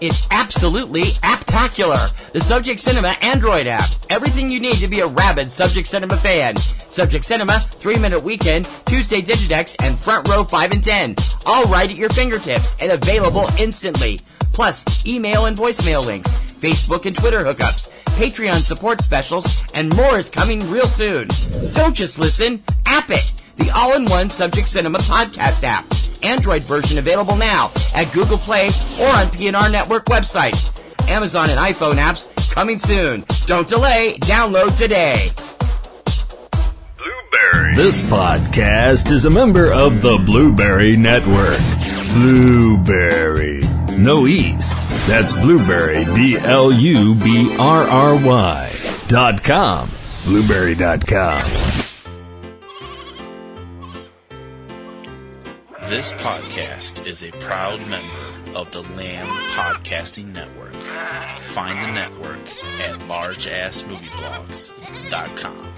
It's absolutely apptacular. The Subject Cinema Android app. Everything you need to be a rabid Subject Cinema fan. Subject Cinema, 3-Minute Weekend, Tuesday Digidex, and Front Row 5 and 10. All right at your fingertips and available instantly. Plus, email and voicemail links, Facebook and Twitter hookups, Patreon support specials, and more is coming real soon. Don't just listen, app it. The all-in-one Subject Cinema podcast app. Android version available now at Google Play or on PNR Network websites. Amazon and iPhone apps coming soon. Don't delay. Download today. Blueberry. This podcast is a member of the Blueberry Network. Blueberry. No E's. That's Blueberry, BLUBRRY.com. Blueberry.com. This podcast is a proud member of the Lamb Podcasting Network. Find the network at largeassmovieblogs.com.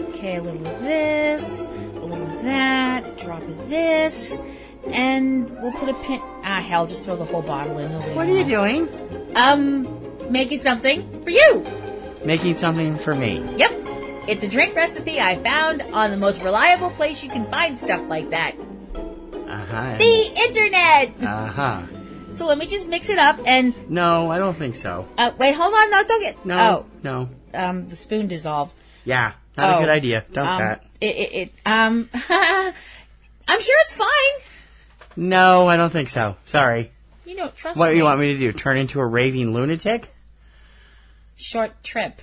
Okay, a little of this, a little of that, drop of this, and we'll put a pin... hell, just throw the whole bottle in. Nobody What are you doing? Making something for you. Making something for me. Yep. It's a drink recipe I found on the most reliable place you can find stuff like that. Uh-huh. The internet! Uh-huh. So let me just mix it up and... No, I don't think so. Wait, hold on. No, it's okay. No, no. The spoon dissolved. Yeah, not a good idea. Don't that. I'm sure it's fine. No, I don't think so. Sorry. You don't trust me. What do you want me to do? Turn into a raving lunatic? Short trip.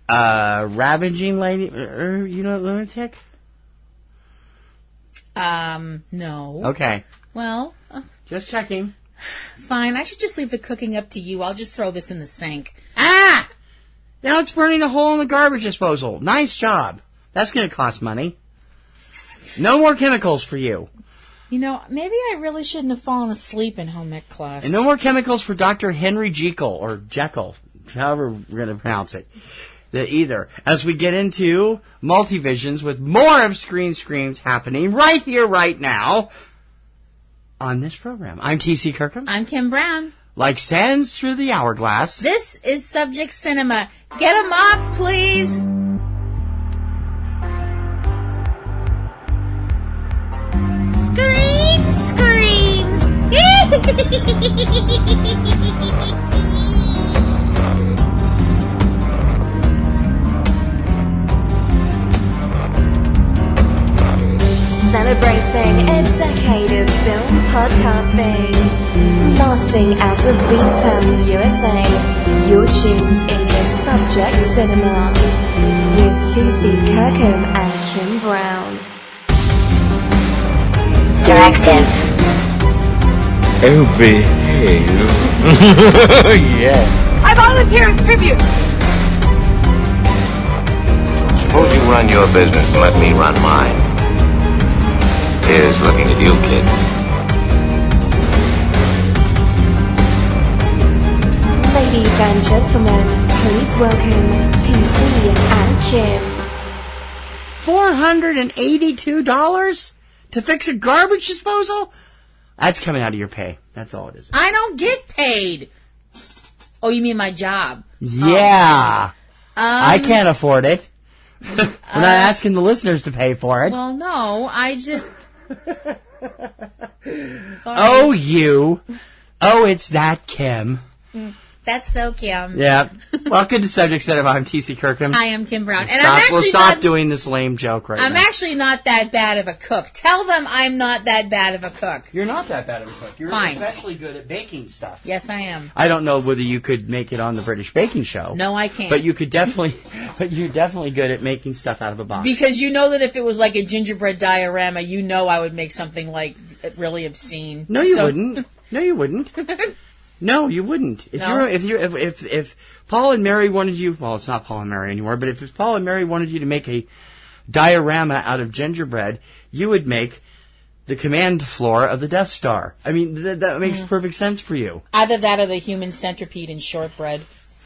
Ravaging lady... lunatic? No. Okay. Well... just checking. Fine, I should just leave the cooking up to you. I'll just throw this in the sink. Ah! Now it's burning a hole in the garbage disposal. Nice job. That's going to cost money. No more chemicals for you. You know, maybe I really shouldn't have fallen asleep in home ec class. And no more chemicals for Dr. Henry Jekyll, or Jekyll, however we're going to pronounce it. Either. As we get into multivisions with more of Screen Screams happening right here, right now, on this program. I'm T.C. Kirkham. I'm Kim Brown. Like sands through the hourglass. This is Subject Cinema. Get a mop, please. Screams! Celebrating a decade of film podcasting, lasting out of B-Town, USA. You're tuned into Subject Cinema with T.C. Kirkham and Kim Brown. Directive. Oh, behave. Yeah. I volunteer as tribute. Suppose you run your business and let me run mine. Here's looking at you, kid. Ladies and gentlemen, please welcome T.C. and Kim. $482 to fix a garbage disposal? That's coming out of your pay. That's all it is. I don't get paid. Oh, you mean my job? Yeah. I can't afford it. We're not asking the listeners to pay for it. Well, no, I just... Sorry. Oh, you. Oh, it's that Kim. That's so Kim. Yeah. Welcome to Subject Cinema. I'm T.C. Kirkham. I am Kim Brown. We'll stop doing this lame joke right now. I'm actually not that bad of a cook. Tell them I'm not that bad of a cook. You're not that bad of a cook. You're Fine. especially good at baking stuff. Yes, I am. I don't know whether you could make it on the British Baking Show. No, I can't. But you're definitely good at making stuff out of a box. Because you know that if it was like a gingerbread diorama, you know I would make something like really obscene. No, you wouldn't. No, you wouldn't. No, you wouldn't. If Paul and Mary wanted you, well, it's not Paul and Mary anymore, but if Paul and Mary wanted you to make a diorama out of gingerbread, you would make the command floor of the Death Star. I mean, that makes perfect sense for you. Either that or the human centipede in shortbread.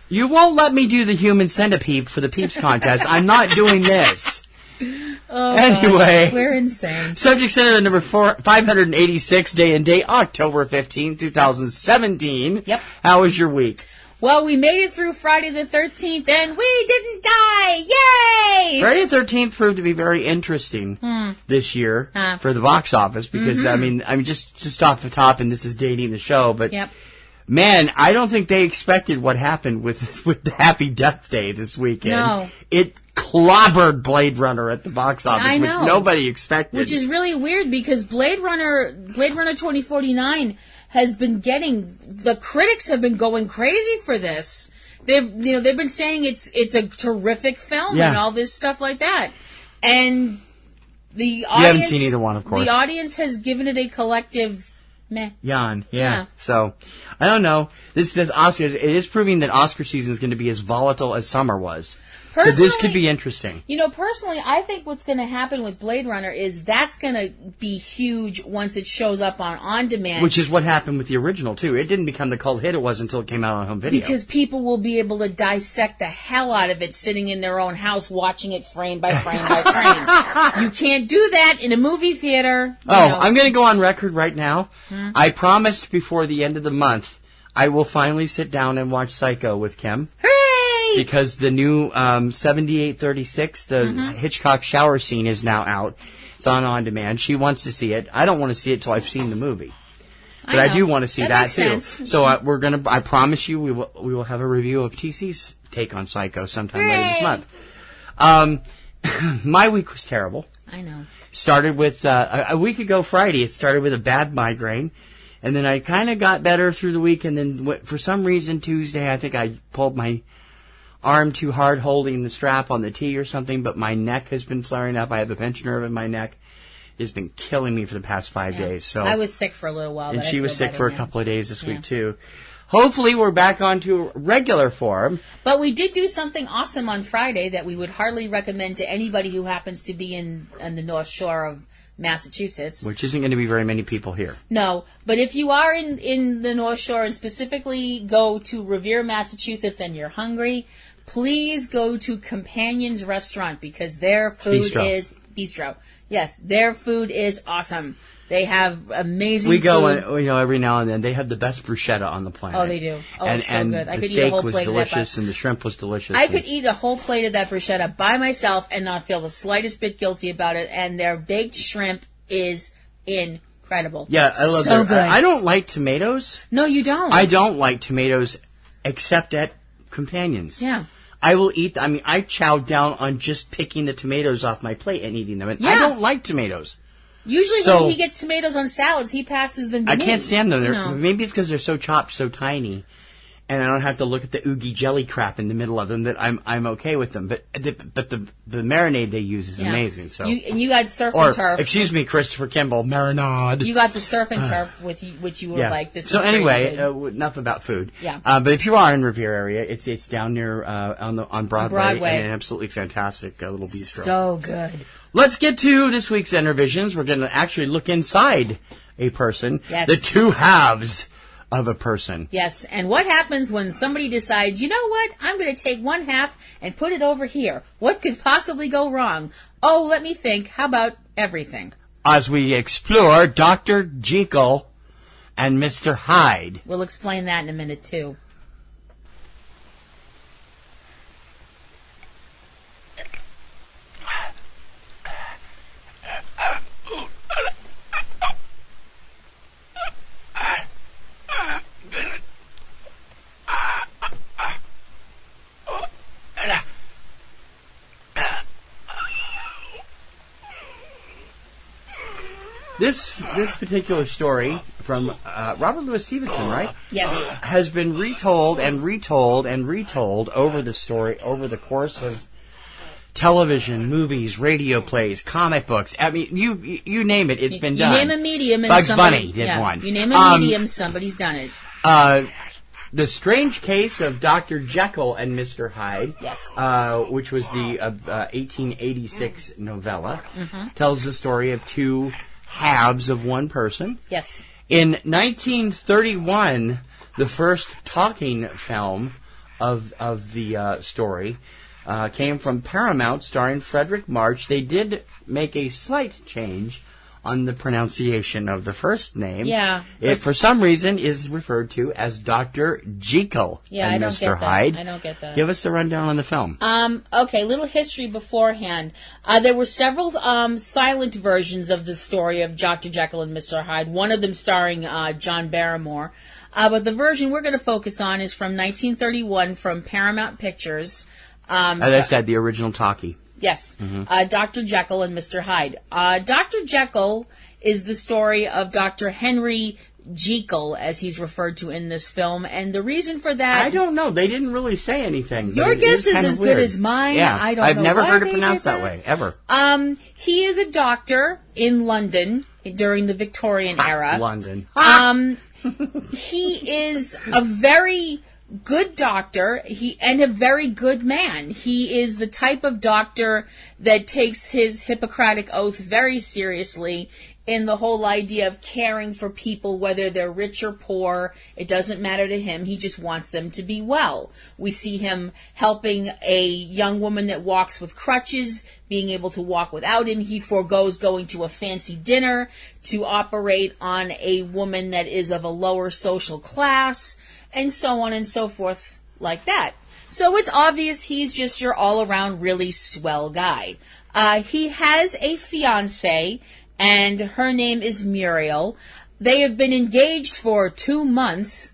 You won't let me do the human centipede for the Peeps contest. I'm not doing this. Oh, anyway, gosh, we're insane. Subject Center number 586, day and date, October 15, 2017. Yep. How was your week? Well, we made it through Friday the 13th, and we didn't die! Yay! Friday the 13th proved to be very interesting this year for the box office because, I mean, just off the top, and this is dating the show, but man, I don't think they expected what happened with the Happy Death Day this weekend. No. It clobbered Blade Runner at the box office, which nobody expected. Which is really weird because Blade Runner 2049 has been getting, the critics have been going crazy for this. They've been saying it's a terrific film and all this stuff like that. And the audience, you haven't seen either one, of course. The audience has given it a collective meh. Yawn, yeah. So, I don't know. This Oscars, it is proving that Oscar season is going to be as volatile as summer was. So this could be interesting. Personally, I think what's going to happen with Blade Runner is that's going to be huge once it shows up on demand. Which is what happened with the original, too. It didn't become the cult hit it was until it came out on home video. Because people will be able to dissect the hell out of it sitting in their own house watching it frame by frame by frame. You can't do that in a movie theater. I'm going to go on record right now. I promised before the end of the month I will finally sit down and watch Psycho with Kim. Because the new 7836, the Hitchcock shower scene, is now out. It's on demand. She wants to see it. I don't want to see it till I've seen the movie, but I do want to see that too. Sense. So we're gonna. I promise you, we will have a review of TC's take on Psycho sometime later this month. My week was terrible. I know. Started with a week ago Friday. It started with a bad migraine. And then I kind of got better through the week. And then for some reason Tuesday, I think I pulled my arm too hard holding the strap on the T or something, but my neck has been flaring up. I have a pinched nerve in my neck. It's been killing me for the past 5 days. So I was sick for a little while. And she was sick for a couple of days this week, too. Hopefully we're back onto regular form. But we did do something awesome on Friday that we would hardly recommend to anybody who happens to be in the North Shore of Massachusetts. Which isn't going to be very many people here. No, but if you are in the North Shore and specifically go to Revere, Massachusetts and you're hungry, please go to Companion's Restaurant because their food is Bistro. Yes, their food is awesome. They have amazing food. We go every now and then. They have the best bruschetta on the planet. Oh, they do. Oh, it's so good. I could eat a whole plate of that. The steak was delicious and the shrimp was delicious. I could eat a whole plate of that bruschetta by myself and not feel the slightest bit guilty about it. And their baked shrimp is incredible. Yeah, I love so it. good. I don't like tomatoes. No, you don't. I don't like tomatoes except at Companions. Yeah. I will eat. I chow down on just picking the tomatoes off my plate and eating them. And I don't like tomatoes. Usually when he gets tomatoes on salads, he passes them to me. I can't stand them. Maybe it's because they're so chopped, so tiny, and I don't have to look at the oogie jelly crap in the middle of them. That I'm okay with them. But the marinade they use is amazing. So you got surf and turf. Excuse me, Christopher Kimball, marinade. You got the surf and turf which you would like. This. So anyway, enough about food. Yeah. But if you are in Revere area, it's down near on Broadway. And an absolutely fantastic little bistro. So good. Let's get to this week's Intervisions. We're going to actually look inside a person. Yes. The two halves of a person. Yes. And what happens when somebody decides, you know what, I'm going to take one half and put it over here. What could possibly go wrong? Oh, let me think. How about everything? As we explore Dr. Jekyll and Mr. Hyde. We'll explain that in a minute, too. This particular story from Robert Louis Stevenson, right? Yes. Has been retold and retold and retold over the course of television, movies, radio plays, comic books. I mean, you name it, it's been done. You name a medium and Bugs somebody... Bunny did one. You name a medium, somebody's done it. The Strange Case of Dr. Jekyll and Mr. Hyde, yes. Which was the 1886 novella, tells the story of two halves of one person. Yes. In 1931, the first talking film of the story came from Paramount, starring Frederick March. They did make a slight change on the pronunciation of the first name. Yeah. It, for some reason, is referred to as Dr. Jekyll and Mr. Hyde. I don't get that. Give us a rundown on the film. Okay, little history beforehand. There were several silent versions of the story of Dr. Jekyll and Mr. Hyde, one of them starring John Barrymore. But the version we're going to focus on is from 1931 from Paramount Pictures. As I said, the original talkie. Yes, Dr. Jekyll and Mr. Hyde. Dr. Jekyll is the story of Dr. Henry Jekyll, as he's referred to in this film, and the reason for that... I don't know. They didn't really say anything. Your guess is as good as mine. Yeah, I don't know. I've never why heard it they pronounced did that way, ever. He is a doctor in London during the Victorian era. London. He is a very good doctor, and a very good man. He is the type of doctor that takes his Hippocratic oath very seriously in the whole idea of caring for people, whether they're rich or poor. It doesn't matter to him. He just wants them to be well. We see him helping a young woman that walks with crutches, being able to walk without him. He forgoes going to a fancy dinner to operate on a woman that is of a lower social class, and so on and so forth like that. So it's obvious he's just your all-around really swell guy. He has a fiancée, and her name is Muriel. They have been engaged for 2 months.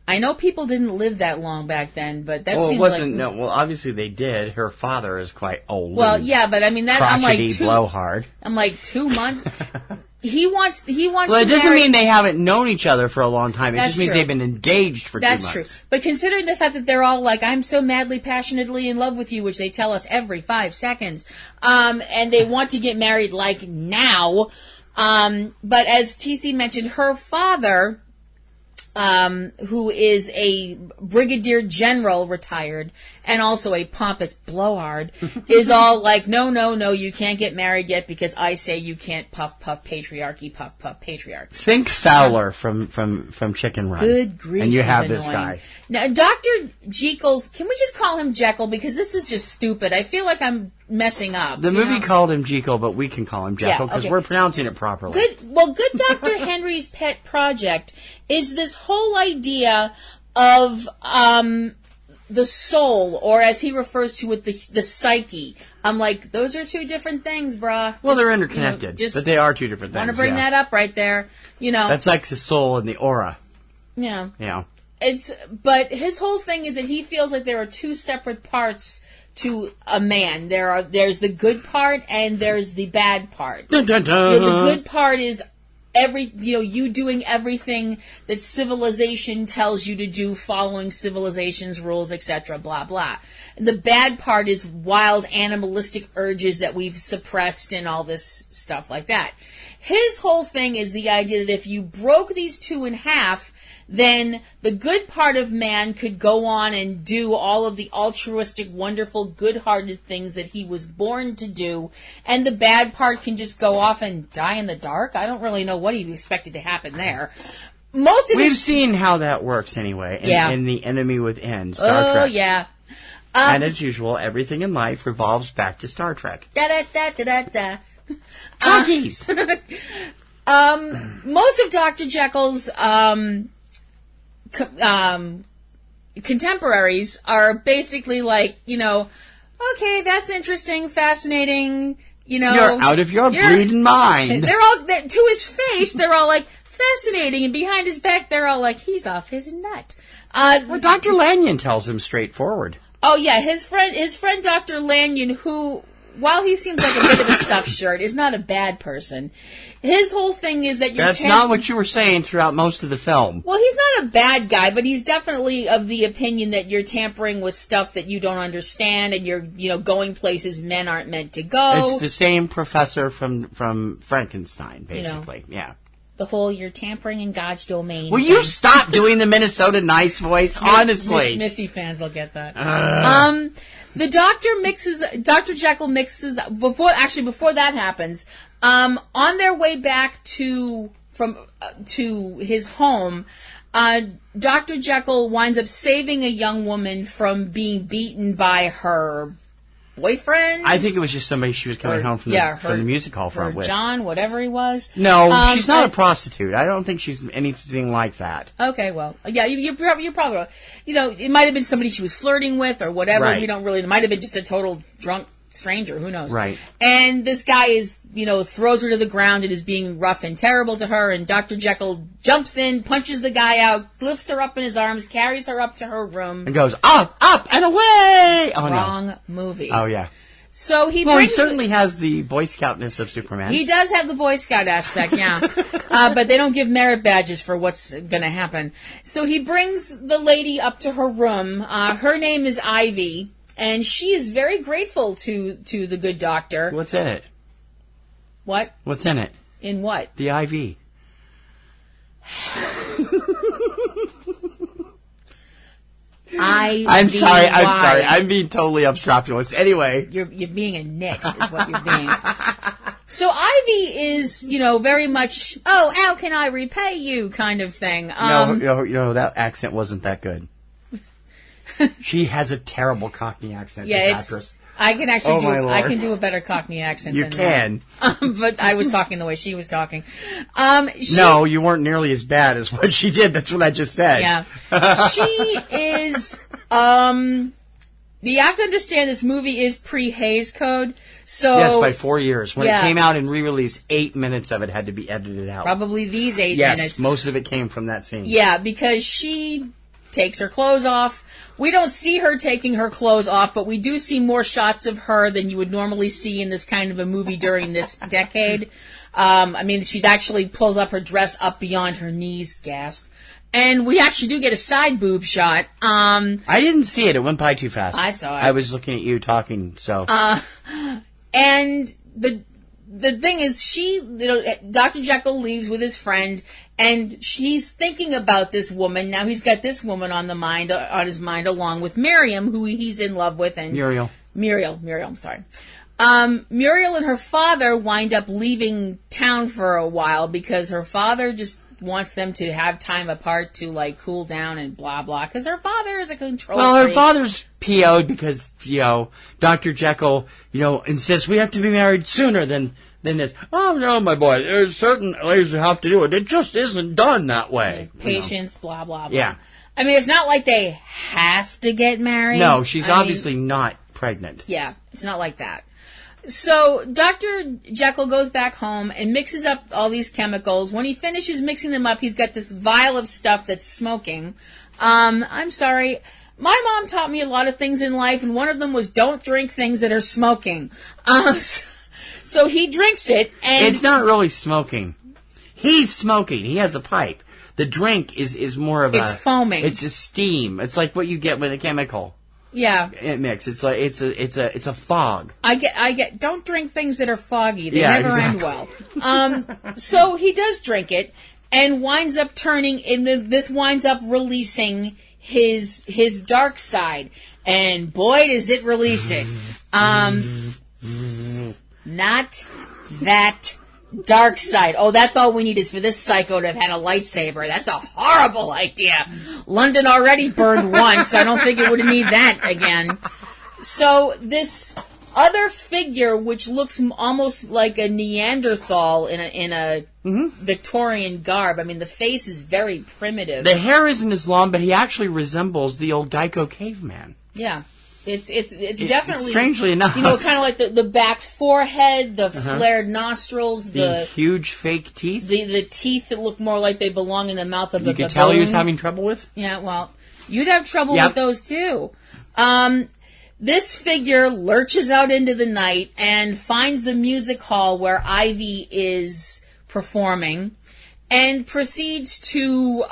I know people didn't live that long back then, but that seems wasn't. like... No, well, obviously they did. Her father is quite old. Well, yeah, but I mean, that I'm like blowhard. I'm like 2 months. He wants Well, to it doesn't marry... mean they haven't known each other for a long time. It That's just means true. they've been engaged for 2 months. That's true. But considering the fact that they're all like, I'm so madly, passionately in love with you, which they tell us every 5 seconds, and they want to get married like now, but as TC mentioned, her father, who is a brigadier general retired and also a pompous blowhard, is all like, no, you can't get married yet because I say you can't puff patriarchy, puff patriarchy. Think Fowler from Chicken Run. Good grief. And you have this annoying. guy. Now, Dr. Jekyll's, can we just call him Jekyll? Because this is just stupid. I feel like I'm messing up. The movie called him Jekyll, but we can call him Jekyll because we're pronouncing it properly. Good Dr. Henry's pet project is this whole idea of the soul, or as he refers to it, the psyche. I'm like, those are 2 different things, bruh. Well, they're interconnected, but they are 2 different things. Want to bring that up right there, That's like the soul and the aura. Yeah. Yeah. But his whole thing is that he feels like there are 2 separate parts to a man. There's the good part and there's the bad part. Dun, dun, dun. The good part is you doing everything that civilization tells you to do, following civilization's rules, etc., blah, blah. The bad part is wild animalistic urges that we've suppressed and all this stuff like that. His whole thing is the idea that if you broke these 2 in half, then the good part of man could go on and do all of the altruistic, wonderful, good-hearted things that he was born to do, and the bad part can just go off and die in the dark. I don't really know what he expected to happen there. We've seen how that works anyway in The Enemy Within, Star Trek. Oh, yeah. And as usual, everything in life revolves back to Star Trek. Da-da-da-da-da-da. Talkies! Most of Dr. Jekyll's contemporaries are basically like, okay, that's interesting, fascinating, You're out of your bleeding mind. They're all, to his face, they're all like, fascinating, and behind his back, they're all like, he's off his nut. Well, Dr. Lanyon tells him straightforward. Oh, yeah, his friend Dr. Lanyon, who, while he seems like a bit of a stuffed shirt, is not a bad person. His whole thing is that That's not what you were saying throughout most of the film. Well, he's not a bad guy, but he's definitely of the opinion that you're tampering with stuff that you don't understand, and you're, going places men aren't meant to go. It's the same professor from Frankenstein, basically. Yeah. The whole you're tampering in God's domain. Will you stop doing the Minnesota nice voice? Honestly. Missy fans will get that. The Dr. Jekyll mixes, before that happens, on their way back to his home, Dr. Jekyll winds up saving a young woman from being beaten by her boyfriend. I think it was just somebody she was coming home from the music hall from with. John, whatever he was. No, she's not a prostitute. I don't think she's anything like that. Okay, well, yeah, you're probably right. It might have been somebody she was flirting with or whatever. Right. We don't really. It might have been just a total drunk stranger. Who knows? Right. And this guy is, throws her to the ground and is being rough and terrible to her. And Dr. Jekyll jumps in, punches the guy out, lifts her up in his arms, carries her up to her room, and goes up, and away. Oh, Wrong movie. Oh yeah. So he certainly has the Boy Scoutness of Superman. He does have the Boy Scout aspect, yeah. But they don't give merit badges for what's going to happen. So he brings the lady up to her room. Her name is Ivy, and she is very grateful to the good doctor. What's in it? What? What's in it? In what? The IV. I'm sorry. I'm being totally obstropulous. Anyway. You're being a nit is what you're being. So Ivy is, very much, how can I repay you kind of thing. No, that accent wasn't that good. She has a terrible Cockney accent, this actress. I can actually I can do a better Cockney accent than that. But I was talking the way she was talking. No, you weren't nearly as bad as what she did. That's what I just said. Yeah. She is, you have to understand this movie is pre-Hays Code. So yes, by 4 years. When it came out in re-release, 8 minutes of it had to be edited out. Probably these 8 minutes. Yes, most of it came from that scene. Yeah, because she takes her clothes off. We don't see her taking her clothes off, but we do see more shots of her than you would normally see in this kind of a movie during this decade. She actually pulls up her dress up beyond her knees, gasp. And we actually do get a side boob shot. I didn't see it. It went by too fast. I saw it. I was looking at you talking, so. And the thing is, Dr. Jekyll leaves with his friend, and she's thinking about this woman. Now he's got this woman on his mind, along with Miriam, who he's in love with, and Muriel, I'm sorry. Muriel and her father wind up leaving town for a while because her father just wants them to have time apart to cool down and blah blah, because her father is a control freak. Her father's PO'd because Dr. Jekyll insists we have to be married sooner than this. Oh no, my boy, there's certain ways you have to do it. It just isn't done that way. Patience, blah blah blah. Yeah. It's not like they have to get married. No, she's obviously not pregnant. Yeah, it's not like that. So Dr. Jekyll goes back home and mixes up all these chemicals. When he finishes mixing them up, he's got this vial of stuff that's smoking. I'm sorry. My mom taught me a lot of things in life, and one of them was don't drink things that are smoking. So he drinks it, and it's not really smoking. He's smoking. He has a pipe. The drink is more of it's foaming. It's a steam. It's like what you get with a chemical. Yeah. It mix. It's like it's a fog. I get don't drink things that are foggy. They never end well. So he does drink it and winds up winds up releasing his dark side. And boy does it release it. Not that dark side. Oh, that's all we need is for this psycho to have had a lightsaber. That's a horrible idea. London already burned once. I don't think it would need that again. So this other figure, which looks almost like a Neanderthal in a Victorian garb. The face is very primitive. The hair isn't as long, but he actually resembles the old Geico caveman. Yeah. It's definitely, strangely enough, kind of like the back forehead, the flared nostrils, the huge fake teeth, the teeth that look more like they belong in the mouth of a baboon. You could tell he was having trouble with. Yeah, well, you'd have trouble with those too. This figure lurches out into the night and finds the music hall where Ivy is performing, and proceeds to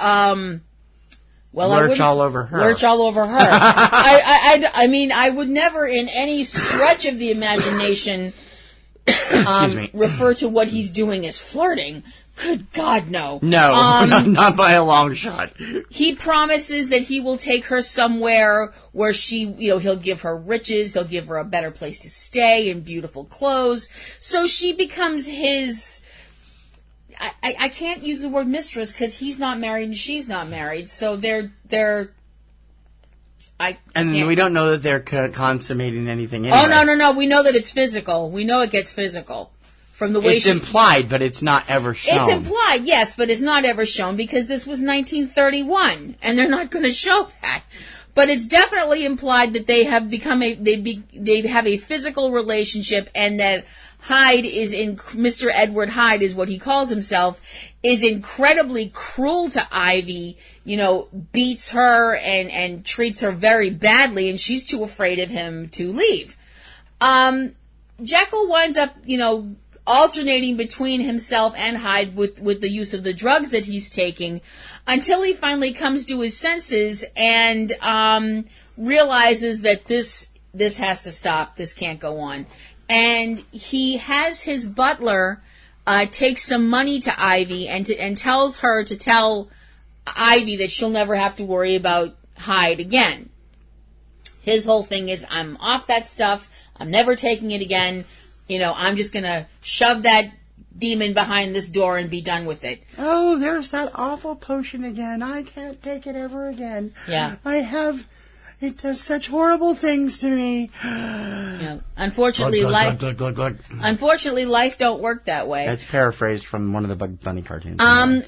lurch all over her. Lurch all over her. I would never, in any stretch of the imagination, refer to what he's doing as flirting. Good God, no. No, not by a long shot. He promises that he will take her somewhere where he'll give her riches, he'll give her a better place to stay and beautiful clothes. So she becomes his, I can't use the word mistress because he's not married and she's not married. So they're. And we don't know that they're consummating anything anyway. Oh, no. We know that it's physical. We know it gets physical. From the way it's implied, but it's not ever shown. It's implied, yes, but it's not ever shown because this was 1931, and they're not going to show that. But it's definitely implied that they have become they have a physical relationship, and that Hyde is Mr. Edward Hyde is what he calls himself, is incredibly cruel to Ivy. Beats her and treats her very badly, and she's too afraid of him to leave. Jekyll winds up, alternating between himself and Hyde with the use of the drugs that he's taking until he finally comes to his senses and realizes that this has to stop. This can't go on. And he has his butler take some money to Ivy and tells her to tell Ivy that she'll never have to worry about Hyde again. His whole thing is, I'm off that stuff. I'm never taking it again. I'm just going to shove that demon behind this door and be done with it. Oh, there's that awful potion again. I can't take it ever again. Yeah. It does such horrible things to me. Unfortunately, Unfortunately, life don't work that way. That's paraphrased from one of the Bugs Bunny cartoons.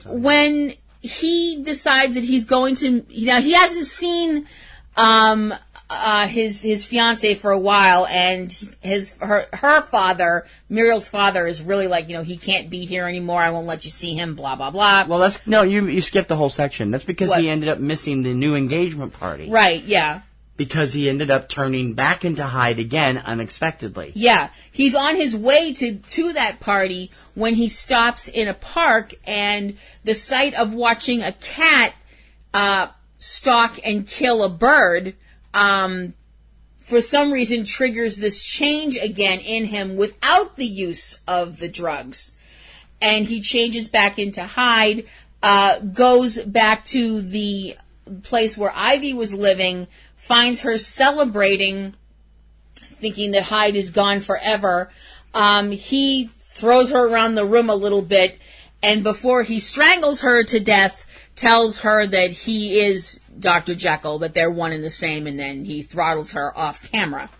When he decides that he's going to... he hasn't seen... his fiance for a while, and her father, Muriel's father, is really like, he can't be here anymore. I won't let you see him. Blah blah blah. Well, you skipped the whole section. That's because he ended up missing the new engagement party. Right? Yeah. Because he ended up turning back into Hyde again unexpectedly. Yeah, he's on his way to that party when he stops in a park, and the sight of watching a cat stalk and kill a bird. For some reason triggers this change again in him without the use of the drugs. And he changes back into Hyde, goes back to the place where Ivy was living, finds her celebrating, thinking that Hyde is gone forever. He throws her around the room a little bit, and before he strangles her to death, tells her that he is Dr. Jekyll, that they're one and the same, and then he throttles her off camera.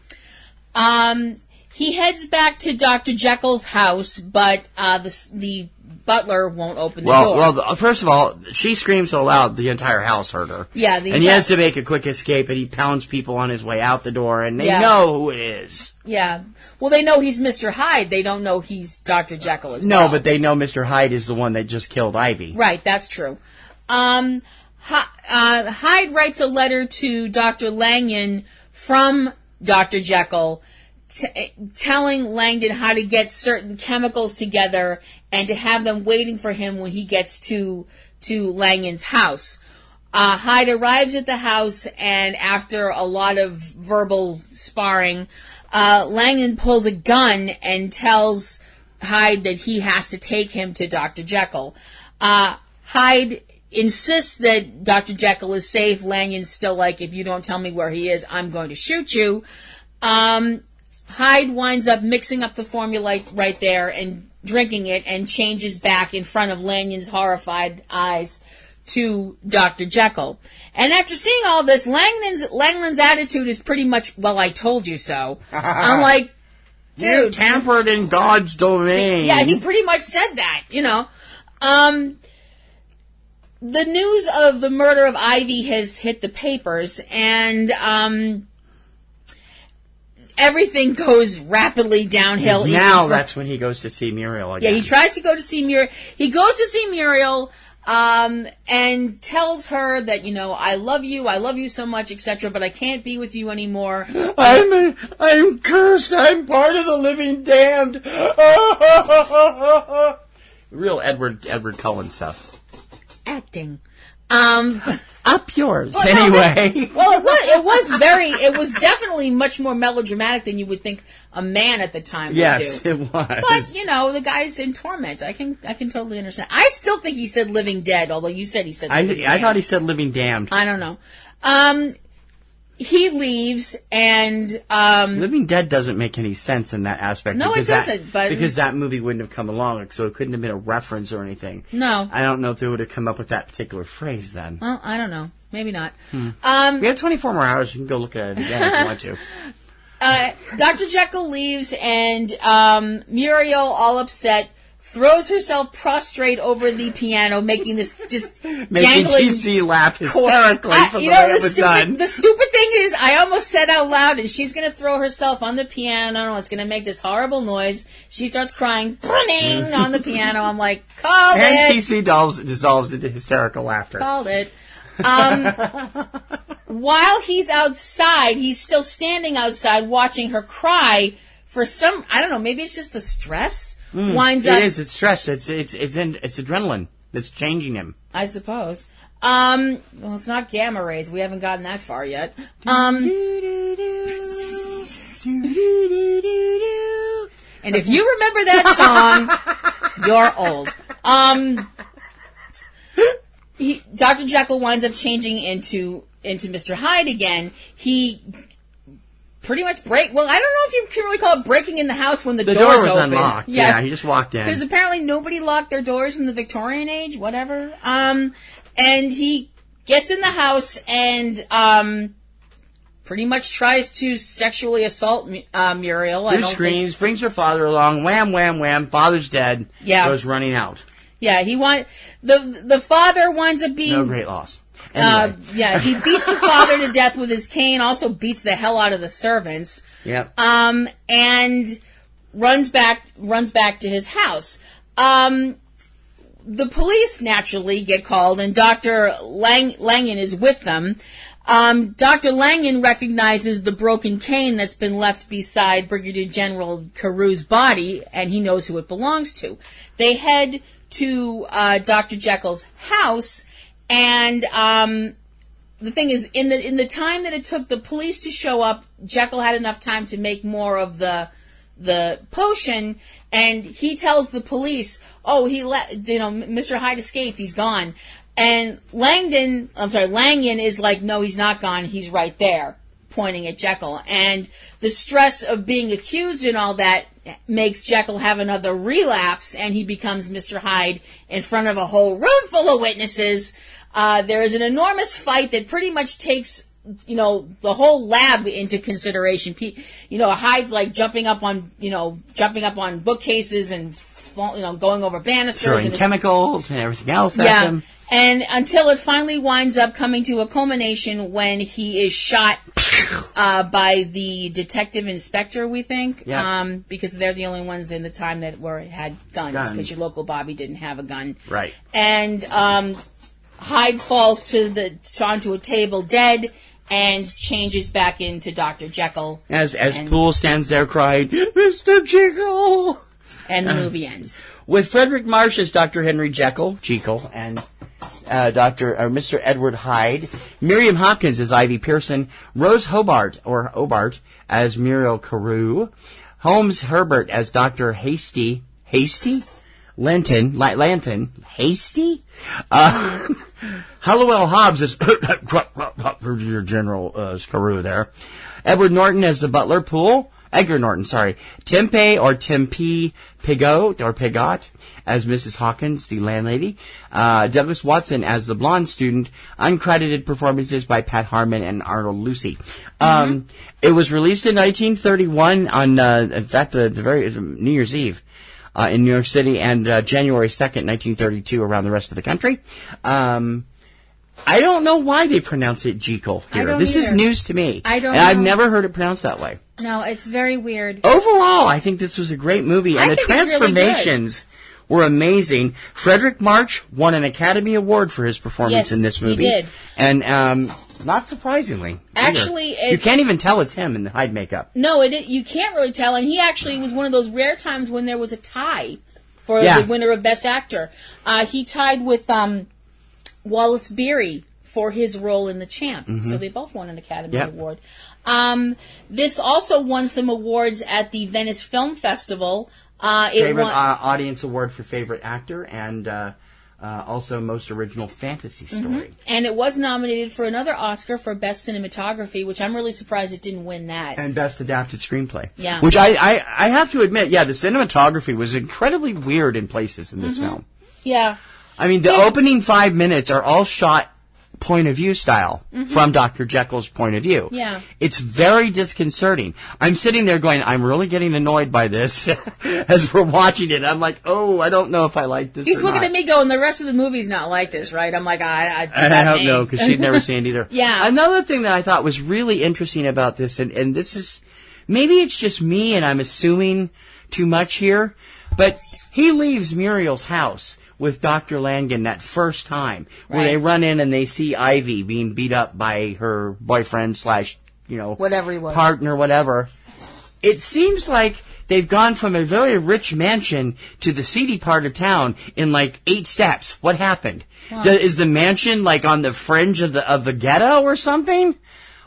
He heads back to Dr. Jekyll's house, but the butler won't open the door. Well, first of all, she screams so loud the entire house heard her. Yeah, and he has to make a quick escape, and he pounds people on his way out the door, and they know who it is. Yeah. Well, they know he's Mr. Hyde. They don't know he's Dr. Jekyll as well. No, but they know Mr. Hyde is the one that just killed Ivy. Right, that's true. Hyde writes a letter to Dr. Lanyon from Dr. Jekyll telling Langdon how to get certain chemicals together and to have them waiting for him when he gets to Lanion's house. Hyde arrives at the house, and after a lot of verbal sparring, Lanyon pulls a gun and tells Hyde that he has to take him to Dr. Jekyll. Hyde insists that Dr. Jekyll is safe. Lanyon's still like, if you don't tell me where he is, I'm going to shoot you. Hyde winds up mixing up the formula right there and drinking it, and changes back in front of Lanyon's horrified eyes to Dr. Jekyll. And after seeing all this, Langland's attitude is pretty much, well, I told you so. I'm like, dude. You tampered in God's domain. Yeah, he pretty much said that, The news of the murder of Ivy has hit the papers, and everything goes rapidly downhill. Now that's when he goes to see Muriel again. Yeah, he tries to go to see Muriel. He goes to see Muriel and tells her that, I love you so much, etc., but I can't be with you anymore. I'm cursed. I'm part of the living damned. Real Edward Cullen stuff. Acting. Up yours, anyway. It was definitely much more melodramatic than you would think a man at the time would do. Yes, it was. But, the guy's in torment. I can totally understand. I still think he said living dead, although you said he said living dead. I thought he said living damned. I don't know. he leaves, and Living Dead doesn't make any sense in that aspect. No, it doesn't. Because that movie wouldn't have come along, so it couldn't have been a reference or anything. No. I don't know if they would have come up with that particular phrase then. Well, I don't know. Maybe not. We have 24 more hours. You can go look at it again if you want to. Dr. Jekyll leaves, and Muriel, all upset, throws herself prostrate over the piano, making this just Making jangling TC laugh hysterically for the way it was done. The stupid thing is, I almost said out loud, and she's going to throw herself on the piano. It's going to make this horrible noise. She starts crying, on the piano. I'm like, called it. And TC dissolves into hysterical laughter. Called it. While he's outside, he's still standing outside watching her cry for some, I don't know, maybe it's just the stress. Winds up. It is. It's stress. It's adrenaline that's changing him. I suppose. Well, it's not gamma rays. We haven't gotten that far yet. And if you remember that song, you're old. Dr. Jekyll winds up changing into Mr. Hyde again. He pretty much well, I don't know if you can really call it breaking in the house when the door was open. Unlocked. Yeah, he just walked in. Because apparently nobody locked their doors in the Victorian age, whatever. And he gets in the house and pretty much tries to sexually assault Muriel. Who screams, brings her father along, wham, wham, wham, father's dead, goes running out. Yeah, the father winds up being... No great loss. Anyway. He beats the father to death with his cane, also beats the hell out of the servants. Yep. And runs back to his house. The police naturally get called, and Dr. Langen is with them. Dr. Langen recognizes the broken cane that's been left beside Brigadier General Carewe's body, and he knows who it belongs to. They head to Dr. Jekyll's house. And the thing is, in the time that it took the police to show up, Jekyll had enough time to make more of the potion, and he tells the police, "Oh, Mr. Hyde escaped. He's gone." And Langen is like, "No, he's not gone. He's right there," pointing at Jekyll. And the stress of being accused and all that makes Jekyll have another relapse, and he becomes Mr. Hyde in front of a whole room full of witnesses. There is an enormous fight that pretty much takes, the whole lab into consideration. Hyde's like jumping up on bookcases and, going over banisters. Throwing chemicals and everything else at them. And until it finally winds up coming to a culmination when he is shot by the detective inspector, we think, because they're the only ones in the time that had guns, because your local Bobby didn't have a gun. Right. And Hyde falls onto a table dead and changes back into Dr. Jekyll. As Poole stands there crying, "Mr. Jekyll!" And the movie ends. With Frederick Marsh as Dr. Henry Jekyll, and Mr. Edward Hyde, Miriam Hopkins as Ivy Pearson, Rose Hobart as Muriel Carew, Holmes Herbert as Dr. Hasty, Lanton, Hasty, Halliwell Hobbs as Brigadier General Carew there, Edward Norton as the butler, Edgar Norton, Tempe Pigot as Mrs. Hawkins, the landlady. Douglas Watson as the blonde student. Uncredited performances by Pat Harmon and Arnold Lucy. It was released in 1931 on, in fact, the very New Year's Eve in New York City, and January 2nd, 1932 around the rest of the country. I don't know why they pronounce it Jekyll here. This is news to me. I don't know. I've never heard it pronounced that way. No, it's very weird. Overall, I think this was a great movie, and the transformations were amazing. Frederick March won an Academy Award for his performance in this movie. He did. And not surprisingly, actually, you can't even tell it's him in the Hyde makeup. No, you can't really tell. And he actually was one of those rare times when there was a tie for the winner of Best Actor. He tied with Wallace Beery for his role in The Champ. So they both won an Academy Award. This also won some awards at the Venice Film Festival. Favorite audience award for favorite actor, and Also, most original fantasy story. And it was nominated for another Oscar for Best Cinematography, which I'm really surprised it didn't win that. And Best Adapted Screenplay. Yeah. Which I have to admit, the cinematography was incredibly weird in places in this film. Yeah. I mean, the opening 5 minutes are all shot point of view style from Dr. Jekyll's point of view. Yeah. It's very disconcerting. I'm sitting there going, I'm really getting annoyed by this as we're watching it. I'm like, oh, I don't know if I like this. He's looking at me going, the rest of the movie's not like this, right? I'm like, I don't know, because she'd never seen it either. Yeah. Another thing that I thought was really interesting about this, and this is, maybe it's just me and I'm assuming too much here, but he leaves Muriel's house with Dr. Langan that first time, where they run in and they see Ivy being beat up by her boyfriend / whatever he was, partner, whatever. It seems like they've gone from a very rich mansion to the seedy part of town in like 8 steps. What happened? Is the mansion like on the fringe of the ghetto or something?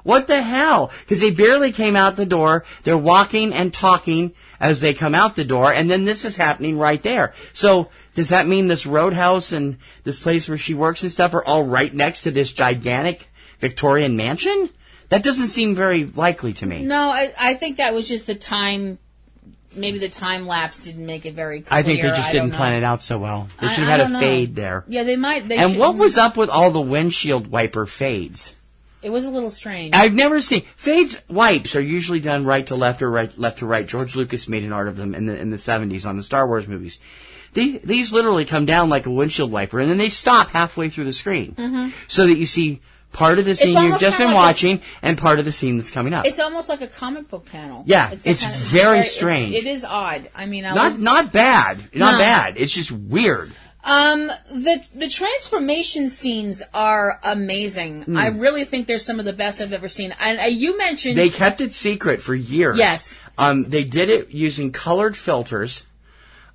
What the hell? Because they barely came out the door. They're walking and talking as they come out the door, and then this is happening right there. So does that mean this roadhouse and this place where she works and stuff are all right next to this gigantic Victorian mansion? That doesn't seem very likely to me. No, I think that was just the time. Maybe the time lapse didn't make it very clear. I think they just didn't plan it out so well. They should have had a fade there. Yeah, they might. And what was up with all the windshield wiper fades? It was a little strange. I've never seen fades. Wipes are usually done right to left or left to right. George Lucas made an art of them in the 70s on the Star Wars movies. These literally come down like a windshield wiper, and then they stop halfway through the screen, so that you see part of the scene you've just been watching and part of the scene that's coming up. It's almost like a comic book panel. Yeah, it's very strange. It is odd. I mean, not bad. Not bad. It's just weird. The transformation scenes are amazing. I really think they're some of the best I've ever seen. And you mentioned they kept it secret for years. Yes. They did it using colored filters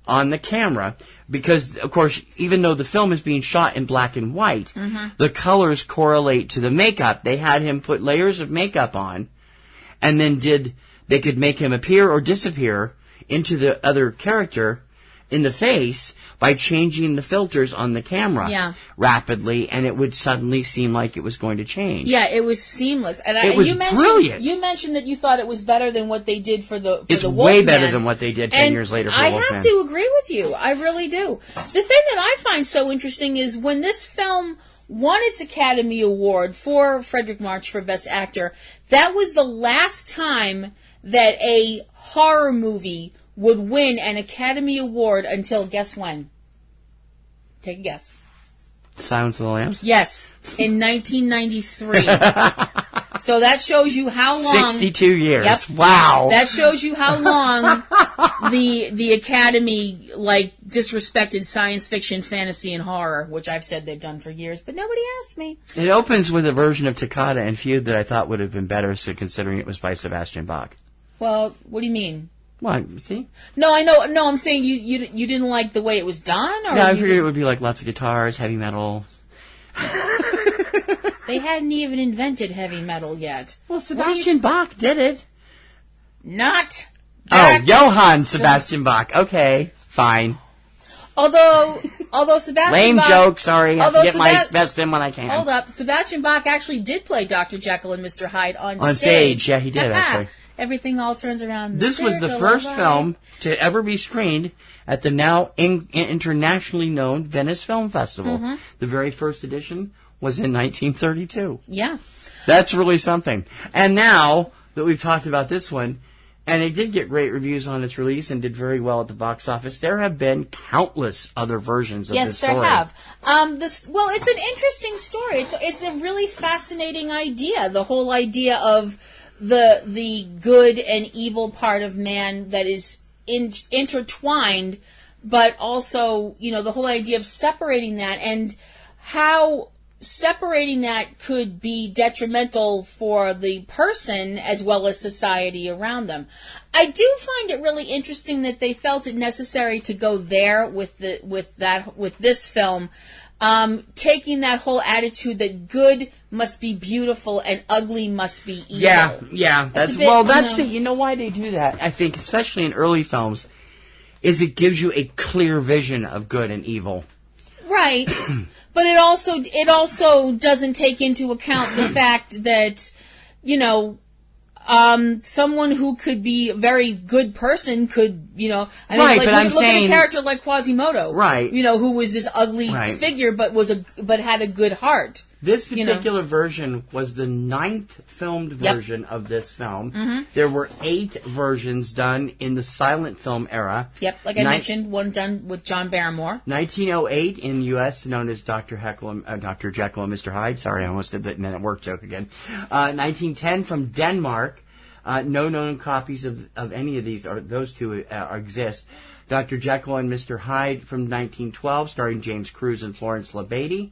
on the camera because, of course, even though the film is being shot in black and white, the colors correlate to the makeup. They had him put layers of makeup on, and then they could make him appear or disappear into the other character in the face by changing the filters on the camera rapidly, and it would suddenly seem like it was going to change. Yeah, it was seamless. And it was brilliant. You mentioned that you thought it was better than what they did for the It's Wolfman. way better than what they did 10 years later for the Wolfman. I have to agree with you. I really do. The thing that I find so interesting is when this film won its Academy Award for Frederick March for Best Actor, that was the last time that a horror movie would win an Academy Award until, guess when? Take a guess. Silence of the Lambs? Yes, in 1993. So that shows you how long... 62 years. Yep. Wow. That shows you how long the Academy, disrespected science fiction, fantasy, and horror, which I've said they've done for years, but nobody asked me. It opens with a version of Toccata and Fugue that I thought would have been better, considering it was by Sebastian Bach. Well, what do you mean? What? See? No, I know. No, I'm saying you didn't like the way it was done? Or yeah, I figured it would be like lots of guitars, heavy metal. They hadn't even invented heavy metal yet. Well, Sebastian Bach did it. Not. Johann Sebastian Bach. Okay, fine. Although Sebastian Lame Bach... joke, sorry. I have to get my best in when I can. Hold up. Sebastian Bach actually did play Dr. Jekyll and Mr. Hyde on stage. On stage, yeah, he did, actually. Everything all turns around. This was the first film to ever be screened at the now internationally known Venice Film Festival. The very first edition was in 1932. Yeah. That's really something. And now that we've talked about this one, and it did get great reviews on its release and did very well at the box office, there have been countless other versions of this story. Yes, there have. It's an interesting story. It's a really fascinating idea. The whole idea of the good and evil part of man that is intertwined, but also, the whole idea of separating that and how separating that could be detrimental for the person as well as society around them. I do find it really interesting that they felt it necessary to go there with this film, taking that whole attitude that good must be beautiful and ugly must be evil. Yeah. You know why they do that? I think, especially in early films, is it gives you a clear vision of good and evil. Right. But it also doesn't take into account the fact that, someone who could be a very good person could, look at a character like Quasimodo, right? Who was this ugly figure, but had a good heart. This particular version was the 9th filmed version of this film. Mm-hmm. There were 8 versions done in the silent film era. Yep, like I mentioned, one done with John Barrymore. 1908 in the U.S., known as Dr. Jekyll and Mr. Hyde. Sorry, I almost did that network joke again. 1910 from Denmark. No known copies of any of these, or those two exist. Dr. Jekyll and Mr. Hyde from 1912, starring James Cruise and Florence LeBeatty.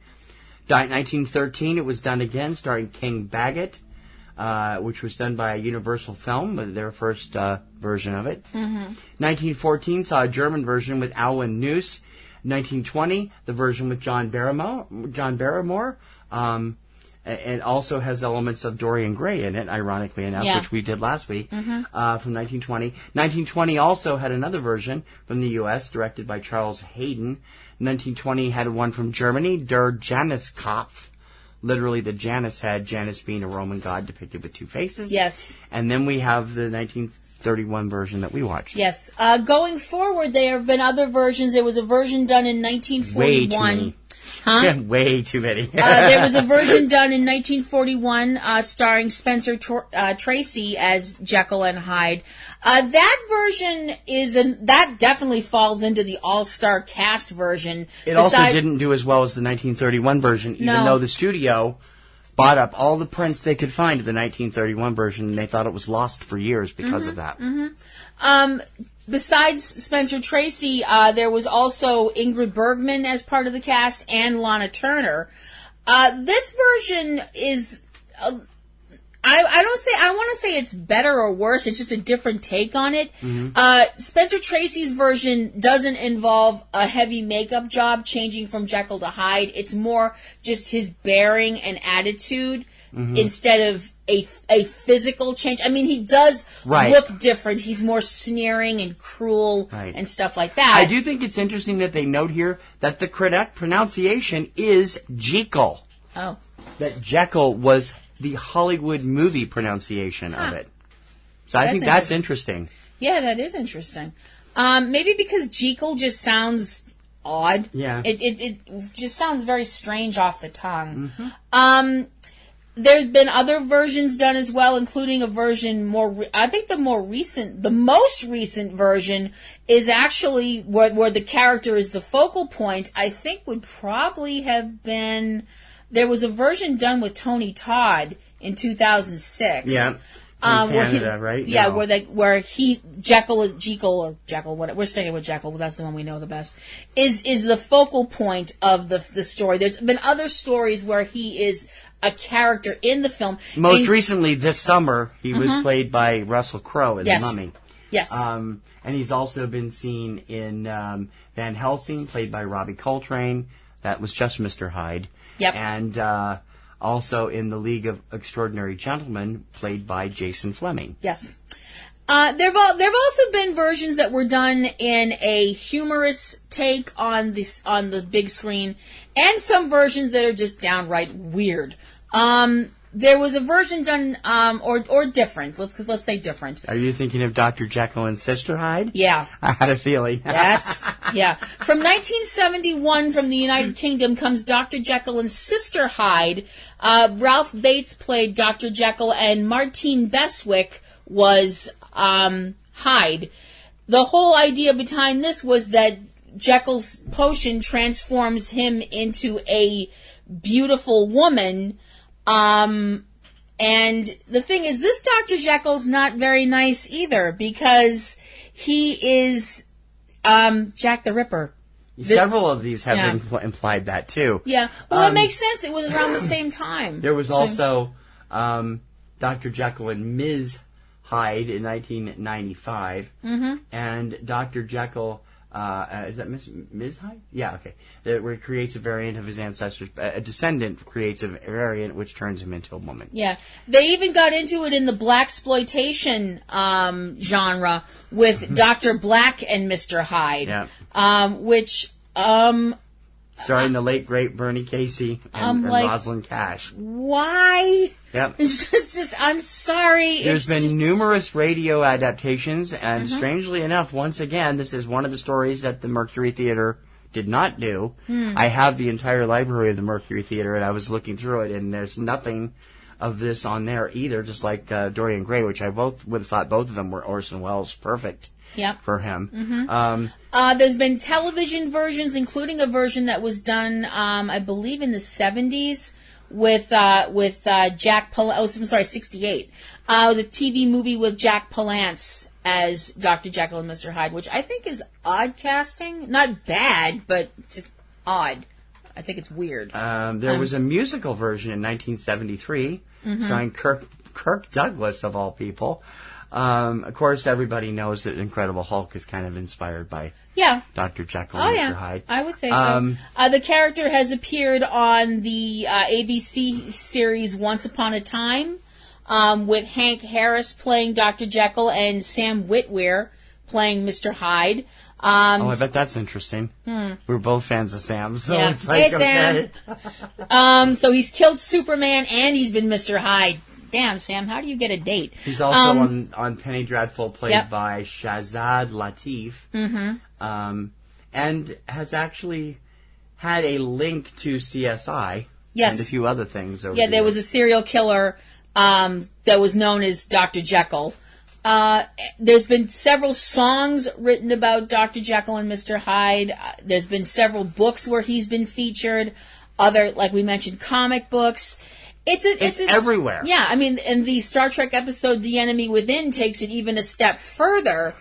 1913, it was done again, starring King Baggett, which was done by Universal Film, their first version of it. Mm-hmm. 1914 saw a German version with Alwyn Noose. 1920, the version with John Barrymore. It also has elements of Dorian Gray in it, ironically enough, which we did last week, from 1920. 1920 also had another version from the U.S., directed by Charles Hayden. 1920 had one from Germany, Der Januskopf, literally the Janus head, Janus being a Roman god depicted with 2 faces. Yes. And then we have the 1931 version that we watched. Yes. Going forward, there have been other versions. There was a version done in 1941. Way too many. Huh? Way too many. There was a version done in 1941 starring Spencer Tracy as Jekyll and Hyde. That version that definitely falls into the all-star cast version. It also didn't do as well as the 1931 version, even though the studio bought up all the prints they could find of the 1931 version, and they thought it was lost for years because of that. Mm-hmm. Besides Spencer Tracy, there was also Ingrid Bergman as part of the cast and Lana Turner. This version is, I want to say it's better or worse. It's just a different take on it. Mm-hmm. Spencer Tracy's version doesn't involve a heavy makeup job changing from Jekyll to Hyde. It's more just his bearing and attitude instead of a physical change. I mean, he does look different. He's more sneering and cruel and stuff like that. I do think it's interesting that they note here that the correct pronunciation is Jekyll. Oh. That Jekyll was the Hollywood movie pronunciation of it. So I think that's interesting. Yeah, that is interesting. Maybe because Jekyll just sounds odd. Yeah. It just sounds very strange off the tongue. Mm-hmm. There's been other versions done as well, including a version I think the most recent version is actually where the character is the focal point. I think would probably have been, there was a version done with Tony Todd in 2006. Yeah. Canada, right? Yeah, no. Jekyll, we're sticking with Jekyll, but that's the one we know the best, is the focal point of the story. There's been other stories where he is a character in the film. Most recently, this summer, he was played by Russell Crowe in The Mummy. Yes. And he's also been seen in Van Helsing, played by Robbie Coltrane. That was just Mr. Hyde. Yep. And also in The League of Extraordinary Gentlemen, played by Jason Fleming. Yes. There've also been versions that were done in a humorous take on the big screen, and some versions that are just downright weird. There was a version done, or different. Let's say different. Are you thinking of Dr. Jekyll and Sister Hyde? Yeah. I had a feeling. Yeah. From 1971, from the United Kingdom, comes Dr. Jekyll and Sister Hyde. Ralph Bates played Dr. Jekyll, and Martine Beswick was Hyde. The whole idea behind this was that Jekyll's potion transforms him into a beautiful woman. And the thing is, this Dr. Jekyll's not very nice either, because he is Jack the Ripper. Several of these have implied that too. Yeah, well, it makes sense. It was around the same time. There was also Dr. Jekyll and Ms. Hyde in 1995, and Dr. Jekyll, is that Ms. Hyde? Yeah, okay. Where he creates a variant of his ancestors. A descendant creates a variant which turns him into a woman. Yeah. They even got into it in the blaxploitation genre with Dr. Black and Mr. Hyde, which starring the late great Bernie Casey and Rosalind Cash. Why? Yep. It's just, I'm sorry. There's been numerous radio adaptations, and strangely enough, once again, this is one of the stories that the Mercury Theater did not do. I have the entire library of the Mercury Theater, and I was looking through it, and there's nothing of this on there either, just like Dorian Gray, which I would have thought both of them were Orson Welles perfect for him. There's been television versions, including a version that was done, I believe, in the 70s with Jack Palance. I'm sorry, 68. It was a TV movie with Jack Palance as Dr. Jekyll and Mr. Hyde, which I think is odd casting. Not bad, but just odd. I think it's weird. There was a musical version in 1973 starring Kirk Douglas, of all people. Of course, everybody knows that Incredible Hulk is kind of inspired by Dr. Jekyll and Mr. Hyde. I would say so. The character has appeared on the ABC series Once Upon a Time, with Hank Harris playing Dr. Jekyll and Sam Witwer playing Mr. Hyde. I bet that's interesting. We're both fans of Sam, so it's like, hey, Sam. So he's killed Superman and he's been Mr. Hyde. Damn, Sam, how do you get a date? He's also on Penny Dreadful, played by Shahzad Latif, and has actually had a link to CSI and a few other things. There was a serial killer that was known as Dr. Jekyll. There's been several songs written about Dr. Jekyll and Mr. Hyde. There's been several books where he's been featured. Other, like we mentioned, comic books. It's everywhere. Yeah, I mean, and the Star Trek episode "The Enemy Within" takes it even a step further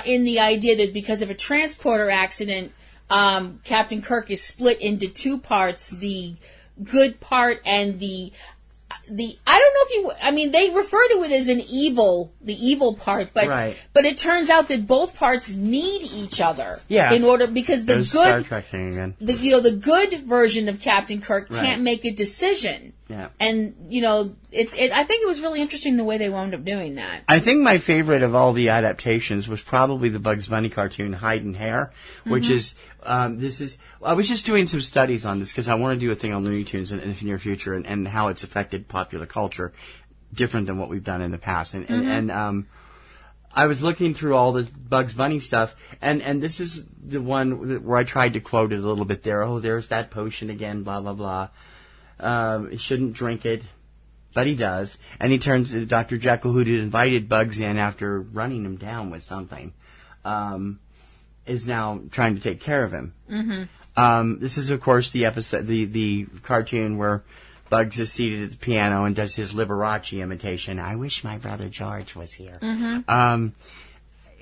in the idea that because of a transporter accident, Captain Kirk is split into two parts: the good part and the I don't know if they refer to it as the evil part, but it turns out that both parts need each other. Yeah. In order, because the There's good, Star Trek thing again. The good version of Captain Kirk can't make a decision. Yeah. And, I think it was really interesting the way they wound up doing that. I think my favorite of all the adaptations was probably the Bugs Bunny cartoon, Hide and Hair, which is, I was just doing some studies on this because I want to do a thing on Looney Tunes in the near future and how it's affected popular culture different than what we've done in the past. And I was looking through all the Bugs Bunny stuff, and this is the one where I tried to quote it a little bit there. Oh, there's that potion again, blah, blah, blah. He shouldn't drink it, but he does. And he turns to Dr. Jekyll, who had invited Bugs in after running him down with something, is now trying to take care of him. This is, of course, the episode, the cartoon where Bugs is seated at the piano and does his Liberace imitation. I wish my brother George was here.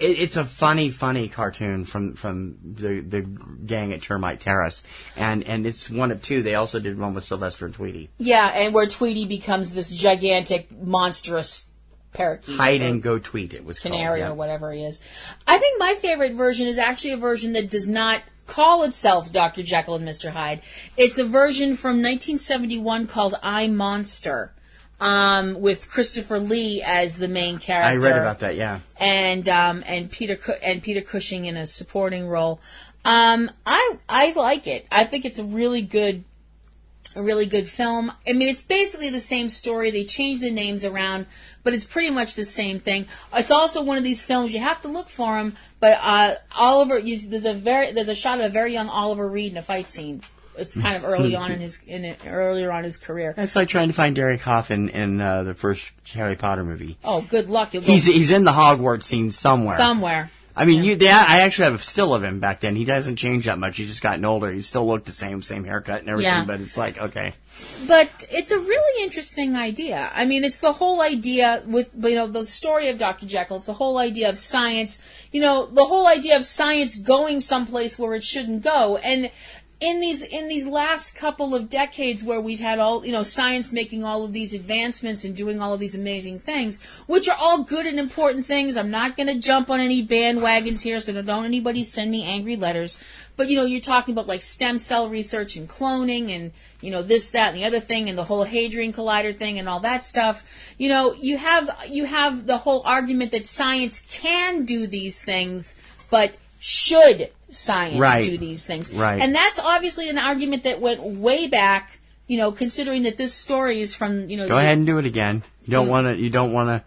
It's a funny cartoon from the gang at Termite Terrace, and it's one of two. They also did one with Sylvester and Tweety. Yeah, and where Tweety becomes this gigantic, monstrous parakeet. Hide and Go Tweet, it was Canary called. or whatever he is. I think my favorite version is actually a version that does not call itself Dr. Jekyll and Mr. Hyde. It's a version from 1971 called I, Monster. With Christopher Lee as the main character. I read about that, yeah. And Peter Cushing in a supporting role. I like it. I think it's a really good film. I mean, it's basically the same story. They change the names around, but it's pretty much the same thing. It's also one of these films you have to look for them. But Oliver, there's a shot of a very young Oliver Reed in a fight scene. It's kind of earlier on in his career. It's like trying to find Derek Hough in the first Harry Potter movie. Oh, good luck! He's in the Hogwarts scene somewhere. I mean, I actually have a still of him back then. He doesn't change that much. He's just gotten older. He still looked the same haircut and everything. Yeah. But it's like, okay. But it's a really interesting idea. I mean, it's the whole idea with the story of Dr. Jekyll. It's the whole idea of science. The whole idea of science going someplace where it shouldn't go. And in these last couple of decades where we've had all, science making all of these advancements and doing all of these amazing things, which are all good and important things. I'm not going to jump on any bandwagons here, so don't anybody send me angry letters. But, you're talking about like stem cell research and cloning and, this, that, and the other thing and the whole Hadron Collider thing and all that stuff. You have the whole argument that science can do these things, but should science to these things. Right. And that's obviously an argument that went way back, considering that this story is from, Go ahead and do it again. You don't want to.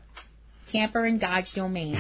Camper in God's domain.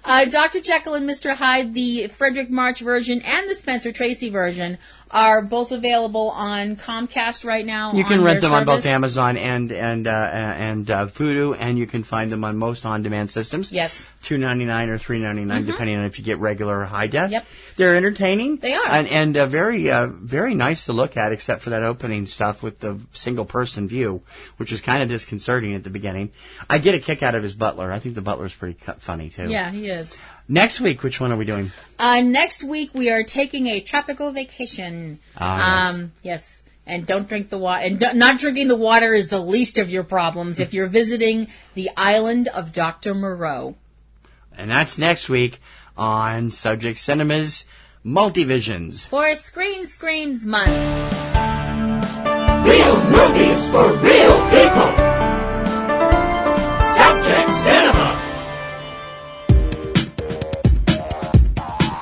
Dr. Jekyll and Mr. Hyde, the Frederick March version and the Spencer Tracy version, are both available on Comcast right now. You can rent them on both Amazon and Vudu, and you can find them on most on-demand systems. Yes. $2.99 or $3.99, depending on if you get regular or high def. Yep. They're entertaining. They are. And very nice to look at, except for that opening stuff with the single-person view, which was kind of disconcerting at the beginning. I get a kick out of his butler. I think the butler's pretty funny, too. Yeah, he is. Next week, which one are we doing? Next week, we are taking a tropical vacation. Yes. Yes. And don't drink the water. And not drinking the water is the least of your problems if you're visiting the island of Dr. Moreau. And that's next week on Subject Cinema's Multivisions. For Screen Screams Month. Real movies for real people. Subject Cinema.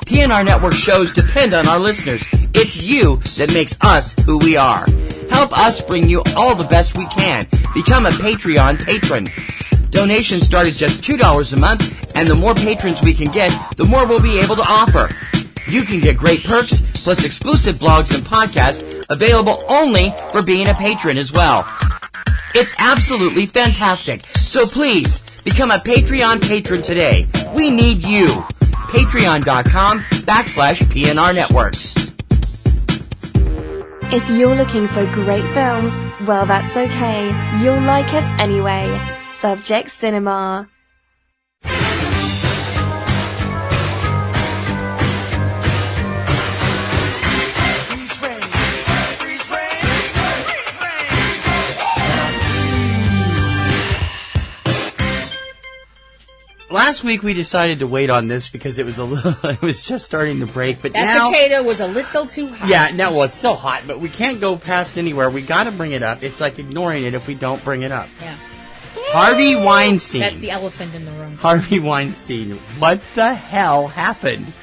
PNRNetworks shows depend on our listeners. It's you that makes us who we are. Help us bring you all the best we can. Become a Patreon patron. Donations start at just $2 a month, and the more patrons we can get, the more we'll be able to offer. You can get great perks, plus exclusive blogs and podcasts available only for being a patron as well. It's absolutely fantastic. So please, become a Patreon patron today. We need you. Patreon.com/PNRNetworks. If you're looking for great films, well, that's okay. You'll like us anyway. Subject Cinema. Last week we decided to wait on this because it was it was just starting to break, but that now potato was a little too hot. Yeah, well, it's still hot, but we can't go past anywhere. We got to bring it up. It's like ignoring it if we don't bring it up. Yeah. Harvey Weinstein. That's the elephant in the room. Harvey Weinstein. What the hell happened?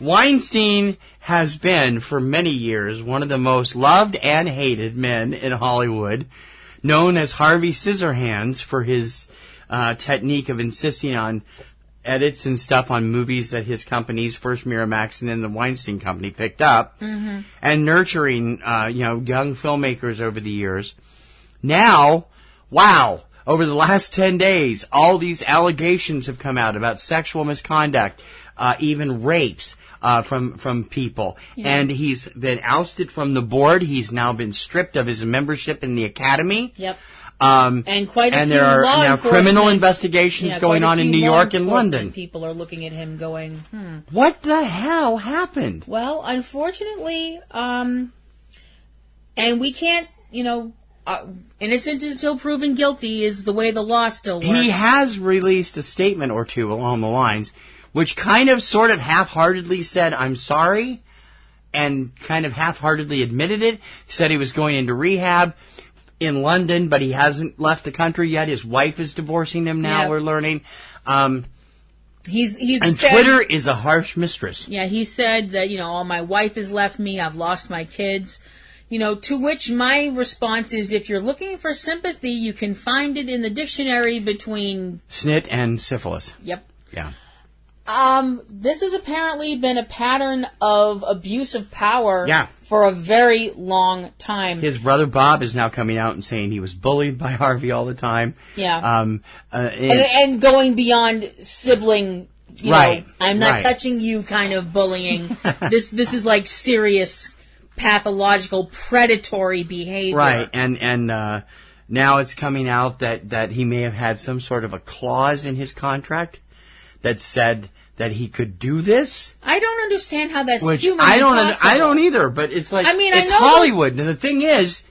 Weinstein has been, for many years, one of the most loved and hated men in Hollywood, known as Harvey Scissorhands for his technique of insisting on edits and stuff on movies that his companies, first Miramax and then the Weinstein Company, picked up, and nurturing young filmmakers over the years. Now, wow, over the last 10 days, all these allegations have come out about sexual misconduct, even rapes from people. Yeah. And he's been ousted from the board. He's now been stripped of his membership in the Academy. Yep. And quite a few there are law now criminal investigations going on in New York and London. People are looking at him going, What the hell happened? Well, unfortunately, and we can't, innocent until proven guilty is the way the law still works. He has released a statement or two along the lines, which kind of sort of half-heartedly said, I'm sorry, and kind of half-heartedly admitted it. He said he was going into rehab in London, but he hasn't left the country yet. His wife is divorcing him now, we're learning. He's and said, Twitter is a harsh mistress. Yeah, he said that, my wife has left me, I've lost my kids. To which my response is, if you're looking for sympathy, you can find it in the dictionary between snit and syphilis. Yep. Yeah. This has apparently been a pattern of abuse of power Yeah. for a very long time. His brother Bob is now coming out and saying he was bullied by Harvey all the time. Yeah. And going beyond sibling, right. I'm not touching you kind of bullying. This is like serious pathological predatory behavior. Right. And now it's coming out that he may have had some sort of a clause in his contract that said that he could do this. I don't understand how that's Which humanly I possible. don't either, but it's like, it's I know Hollywood. And the thing is,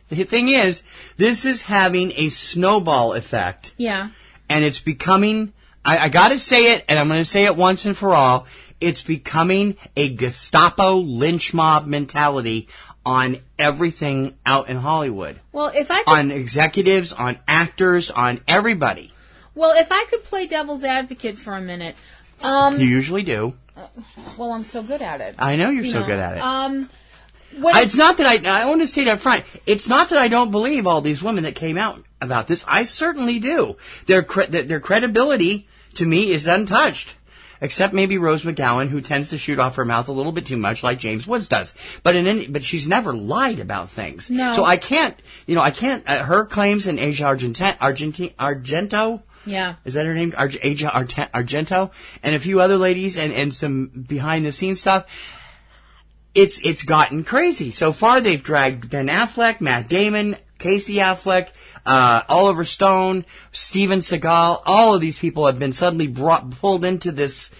this is having a snowball effect. Yeah. And it's becoming, I gotta say it, and I'm gonna say it once and for all, it's becoming a Gestapo lynch mob mentality on everything out in Hollywood. Well, if I could, on executives, on actors, on everybody. Well, if I could play devil's advocate for a minute, You usually do. Well, I'm so good at it. I know you're so good at it. It's not that I want to state up front, it's not that I don't believe all these women that came out about this. I certainly do. Their credibility, to me, is untouched. Except maybe Rose McGowan, who tends to shoot off her mouth a little bit too much, like James Woods does. But she's never lied about things. No. So I can't. Her claims in Asia Argento. Yeah. Is that her name? Asia Argento, and a few other ladies, and some behind the scenes stuff. It's gotten crazy. So far, they've dragged Ben Affleck, Matt Damon, Casey Affleck, Oliver Stone, Steven Seagal. All of these people have been suddenly pulled into this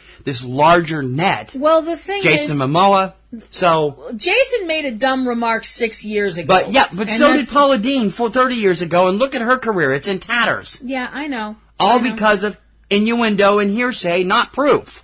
larger net. Well, the thing Jason Momoa. So Jason made a dumb remark 6 years ago. But so did Paula Deen 30 years ago. And look at her career; it's in tatters. Yeah, I know. All because of innuendo and hearsay, not proof.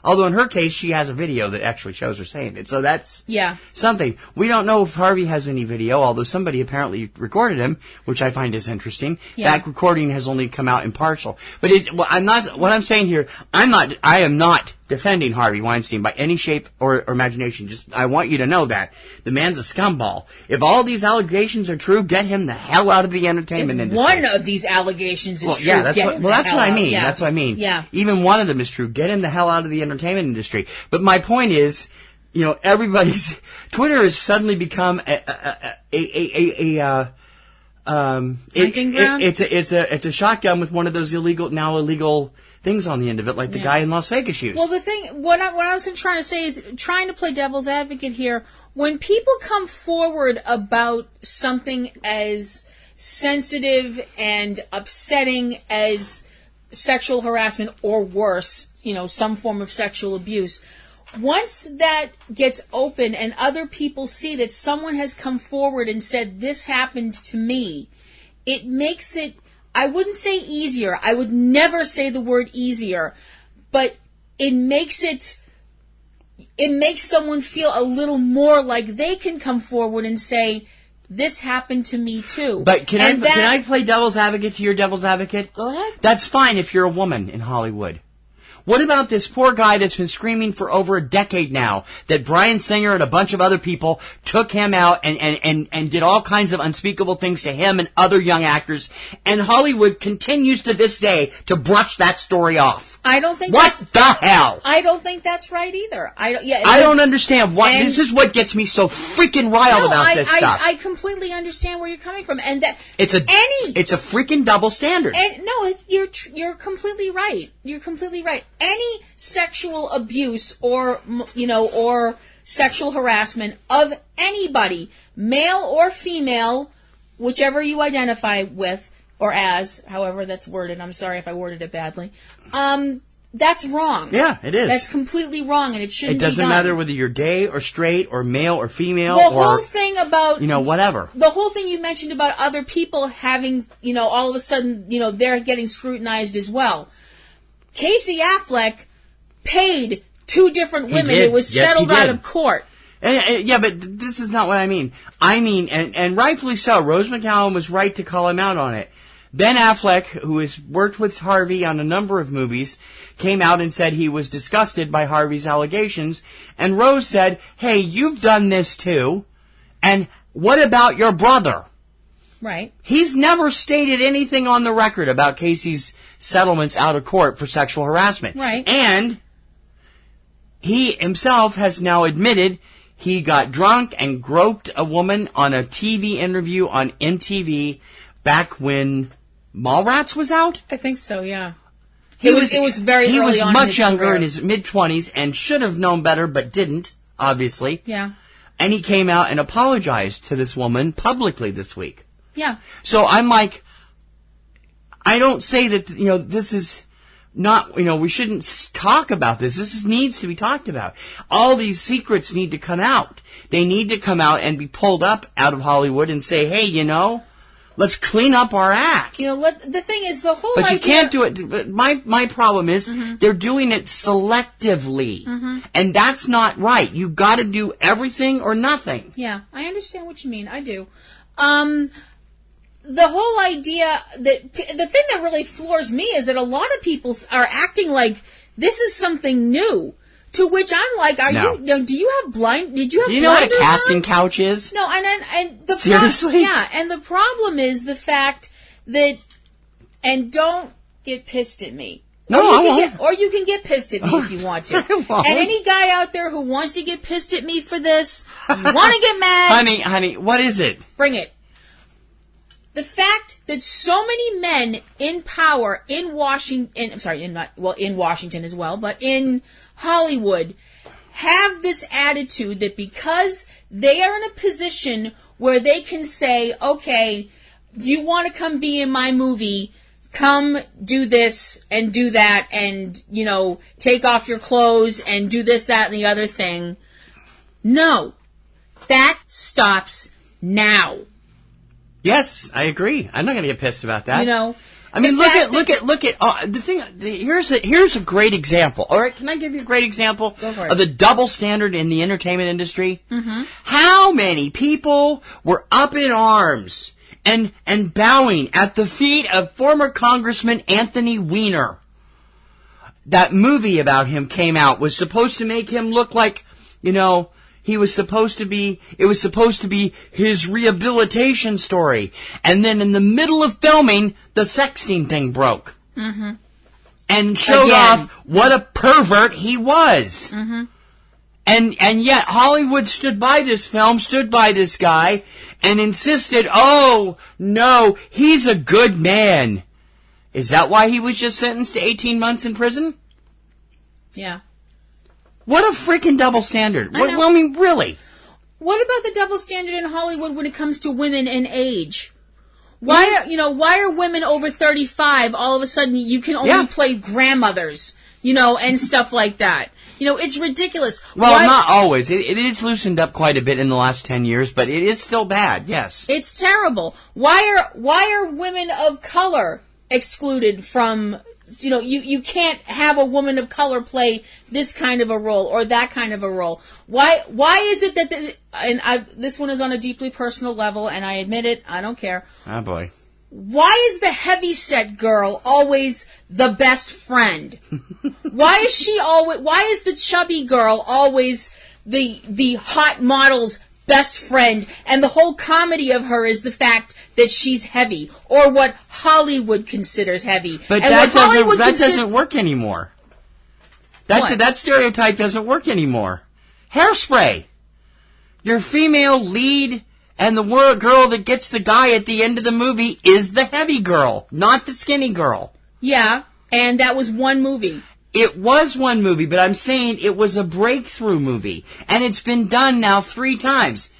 Although in her case, she has a video that actually shows her saying it. So that's something. We don't know if Harvey has any video, although somebody apparently recorded him, which I find is interesting. Yeah. That recording has only come out in partial. But what I'm saying here, I am not defending Harvey Weinstein by any shape or imagination. Just, I want you to know that. The man's a scumball. If all these allegations are true, get him the hell out of the entertainment industry. One of these allegations is true. Yeah, that's what I mean. Yeah. That's what I mean. Yeah. Even one of them is true. Get him the hell out of the entertainment industry. But my point is, everybody's Twitter has suddenly become hunting ground. It's a shotgun with one of those illegal things on the end of it, like the guy in Las Vegas used. Well, the thing, what I was trying to say is, trying to play devil's advocate here, when people come forward about something as sensitive and upsetting as sexual harassment or worse, some form of sexual abuse, once that gets open and other people see that someone has come forward and said, this happened to me, it makes it, I wouldn't say easier. I would never say the word easier, but it makes someone feel a little more like they can come forward and say, this happened to me too. But can I play devil's advocate to your devil's advocate? Go ahead. That's fine if you're a woman in Hollywood. What about this poor guy that's been screaming for over a decade now that Bryan Singer and a bunch of other people took him out and did all kinds of unspeakable things to him and other young actors, and Hollywood continues to this day to brush that story off? I don't think what the hell? I don't think that's right either. I don't understand why. This is what gets me so freaking riled about this stuff. I completely understand where you're coming from, and that it's a freaking double standard. And no, you're completely right. You're completely right. Any sexual abuse or sexual harassment of anybody, male or female, whichever you identify with or as, however that's worded. I'm sorry if I worded it badly. That's wrong. Yeah, it is. That's completely wrong, and it shouldn't be done. It doesn't matter whether you're gay or straight or male or female the whole thing about whatever. The whole thing you mentioned about other people having all of a sudden they're getting scrutinized as well. Casey Affleck paid 2 different women. It was settled out of court. Yeah, but this is not what I mean. I mean, and rightfully so, Rose McGowan was right to call him out on it. Ben Affleck, who has worked with Harvey on a number of movies, came out and said he was disgusted by Harvey's allegations. And Rose said, hey, you've done this too. And what about your brother? Right. He's never stated anything on the record about Casey's settlements out of court for sexual harassment. Right. And he himself has now admitted he got drunk and groped a woman on a TV interview on MTV back when Mallrats was out? I think so, yeah. It was very early on in his career. He was much younger, in his mid-20s, and should have known better, but didn't, obviously. Yeah. And he came out and apologized to this woman publicly this week. Yeah. So I'm like, I don't say that, this is not, we shouldn't talk about this. This needs to be talked about. All these secrets need to come out. They need to come out and be pulled up out of Hollywood and say, hey, let's clean up our act. The thing is, the whole But idea... you can't do it. But my problem is they're doing it selectively. And that's not right. You got to do everything or nothing. Yeah, I understand what you mean. I do. The whole idea that... The thing that really floors me is that a lot of people are acting like this is something new. To which I'm like, do you have blind? Did you have? Do you know what a casting on? couch is? No, and the seriously, and the problem is the fact that, and don't get pissed at me. No, I won't. Or you can get pissed at me if you want to. And any guy out there who wants to get pissed at me for this, you want to get mad, honey, what is it? Bring it. The fact that so many men in power in Washington, in Washington as well, but in Hollywood, have this attitude that because they are in a position where they can say, okay, you want to come be in my movie, come do this and do that and, take off your clothes and do this, that, and the other thing. No. That stops now. Yes, I agree. I'm not going to get pissed about that. I mean, look at the thing. Here's a great example. All right, can I give you a great example of the double standard in the entertainment industry? Mm-hmm. How many people were up in arms and bowing at the feet of former Congressman Anthony Weiner? That movie about him came out, was supposed to make him look like, it was supposed to be his rehabilitation story. And then in the middle of filming, the sexting thing broke. Mm-hmm. And showed off what a pervert he was. Mm-hmm. And yet Hollywood stood by this film, stood by this guy, and insisted, oh, no, he's a good man. Is that why he was just sentenced to 18 months in prison? Yeah. What a freaking double standard. I mean, really. What about the double standard in Hollywood when it comes to women and age? Why are women over 35 all of a sudden you can only play grandmothers, and stuff like that? It's ridiculous. Well, not always. It is loosened up quite a bit in the last 10 years, but it is still bad, yes. It's terrible. Why are women of color excluded from... you can't have a woman of color play this kind of a role or that kind of a role. Why is it that this one is on a deeply personal level, and I admit it, I don't care. Oh boy. Why is the heavyset girl always the best friend? Why is the chubby girl always the hot model's best friend, and the whole comedy of her is the fact that she's heavy, or what Hollywood considers heavy. But that doesn't work anymore. That stereotype doesn't work anymore. Hairspray. Your female lead and the girl that gets the guy at the end of the movie is the heavy girl, not the skinny girl. Yeah, and that was one movie. It was one movie, but I'm saying it was a breakthrough movie. And it's been done now 3 times.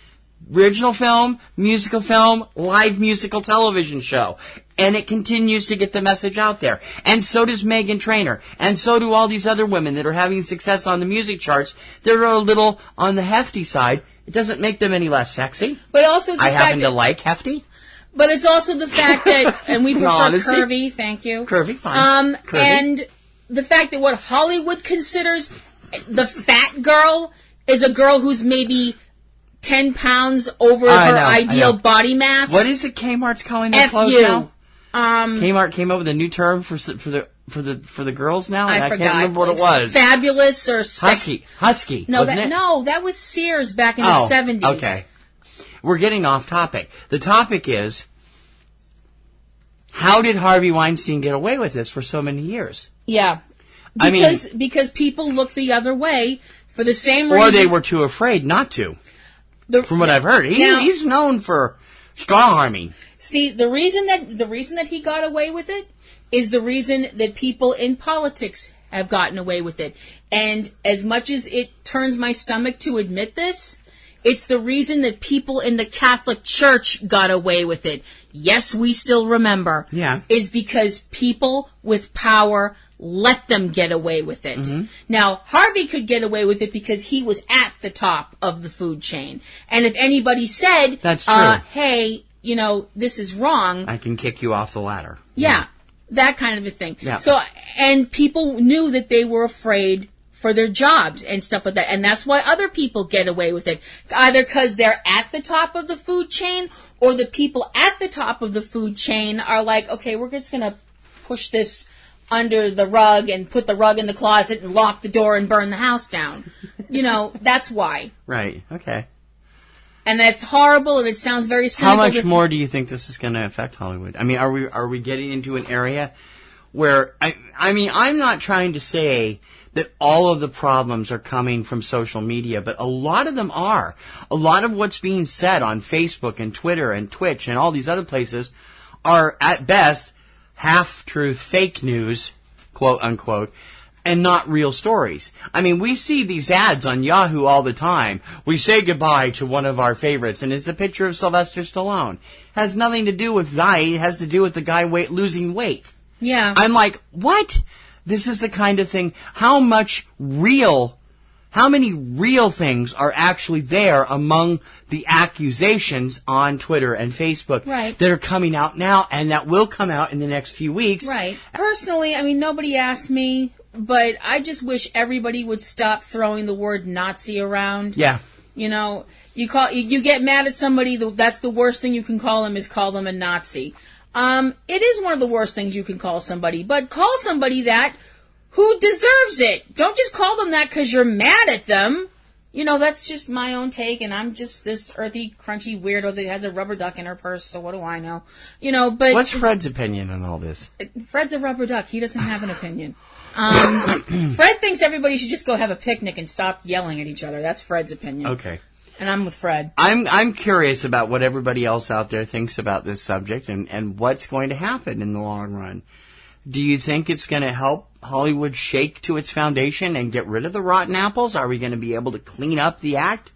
Original film, musical film, live musical television show. And it continues to get the message out there. And so does Meghan Trainor. And so do all these other women that are having success on the music charts. They're a little on the hefty side. It doesn't make them any less sexy. But also I happen to like hefty. But it's also the fact that, and we prefer curvy, thank you. Curvy, fine. Curvy. And the fact that what Hollywood considers the fat girl is a girl who's maybe 10 pounds over her ideal body mass. What is it Kmart's calling their clothes now? Kmart came up with a new term for the girls now, and I can't remember what it was. Fabulous or husky. No, wasn't it? That was Sears back in the 70s. Okay. We're getting off topic. The topic is, how did Harvey Weinstein get away with this for so many years? Yeah. Because people look the other way for the same reason. Or they were too afraid not to. From what I've heard. He's known for strong-arming. See, the reason that he got away with it is the reason that people in politics have gotten away with it. And as much as it turns my stomach to admit this, it's the reason that people in the Catholic Church got away with it. Yes, we still remember. Yeah. Is because people with power let them get away with it. Mm-hmm. Now, Harvey could get away with it because he was at the top of the food chain. And if anybody said, that's true. Hey, this is wrong, I can kick you off the ladder. Yeah, that kind of a thing. Yeah. So, and people knew that they were afraid for their jobs and stuff like that. And that's why other people get away with it. Either because they're at the top of the food chain, or the people at the top of the food chain are like, okay, we're just going to push this under the rug and put the rug in the closet and lock the door and burn the house down. That's why. Right. Okay. And that's horrible, and it sounds very cynical. How much more do you think this is going to affect Hollywood? I mean, are we getting into an area where I'm not trying to say that all of the problems are coming from social media, but a lot of them are. A lot of what's being said on Facebook and Twitter and Twitch and all these other places are, at best, half-truth fake news, quote unquote, and not real stories. I mean, we see these ads on Yahoo all the time. We say goodbye to one of our favorites, and it's a picture of Sylvester Stallone. It has nothing to do with diet. It has to do with the guy losing weight. Yeah. I'm like, what? This is the kind of thing. How many real things are actually there among the accusations on Twitter and Facebook that are coming out now and that will come out in the next few weeks? Right. Personally, nobody asked me, but I just wish everybody would stop throwing the word Nazi around. Yeah. You get mad at somebody, that's the worst thing you can call them is call them a Nazi. It is one of the worst things you can call somebody, but call somebody that who deserves it. Don't just call them that because you're mad at them. That's just my own take, and I'm just this earthy, crunchy weirdo that has a rubber duck in her purse, so what do I know? But what's Fred's opinion on all this? Fred's a rubber duck. He doesn't have an opinion. Fred thinks everybody should just go have a picnic and stop yelling at each other. That's Fred's opinion. Okay. And I'm with Fred. I'm curious about what everybody else out there thinks about this subject and what's going to happen in the long run. Do you think it's going to help Hollywood shake to its foundation and get rid of the rotten apples? Are we going to be able to clean up the act?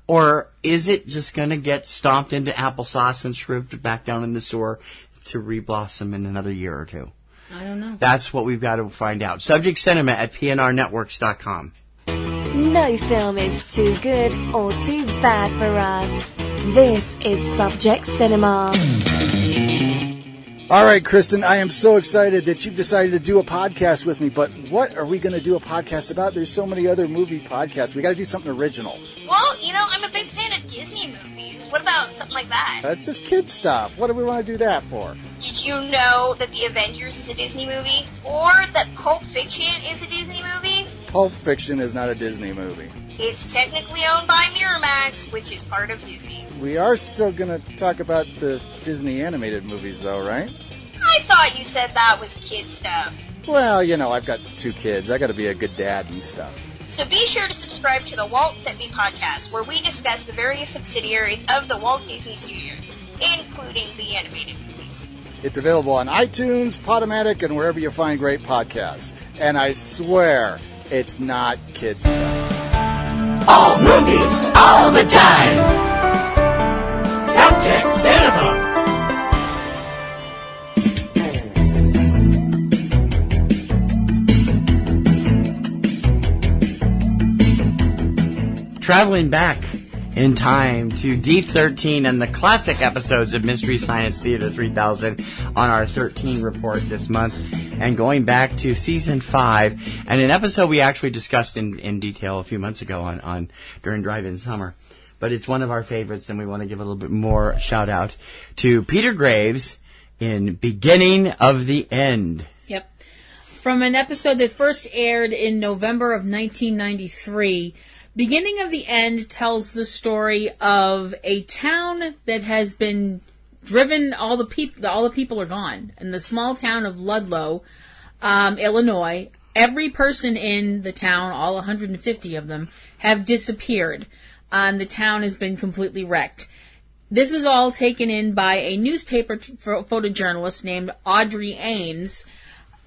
Or is it just going to get stomped into applesauce and shriveled back down in the sewer to reblossom in another year or two? I don't know. That's what we've got to find out. Subject Cinema at PNRNetworks.com. No film is too good or too bad for us. This is Subject Cinema. All right, Kristen, I am so excited that you've decided to do a podcast with me, but what are we going to do a podcast about? There's so many other movie podcasts. We got to do something original. Well, I'm a big fan of Disney movies. What about something like that? That's just kid stuff. What do we want to do that for? Did you know that The Avengers is a Disney movie? Or that Pulp Fiction is a Disney movie? Pulp Fiction is not a Disney movie. It's technically owned by Miramax, which is part of Disney. We are still going to talk about the Disney animated movies, though, right? I thought you said that was kid stuff. Well, I've got 2 kids. I got to be a good dad and stuff. So be sure to subscribe to the Walt Sent Me podcast, where we discuss the various subsidiaries of the Walt Disney Studios, including the animated movies. It's available on iTunes, Podomatic, and wherever you find great podcasts. And I swear, it's not kid stuff. All movies, all the time. Subject Cinema. Traveling back in time to D13 and the classic episodes of Mystery Science Theater 3000 on our 13 report this month, and going back to season 5 and an episode we actually discussed in detail a few months ago on during Drive-In Summer. But it's one of our favorites, and we want to give a little bit more shout out to Peter Graves in Beginning of the End. Yep. From an episode that first aired in November of 1993, Beginning of the End tells the story of a town that has been driven. All the people are gone. In the small town of Ludlow, Illinois, every person in the town, all 150 of them, have disappeared. And the town has been completely wrecked. This is all taken in by a newspaper photojournalist named Audrey Ames,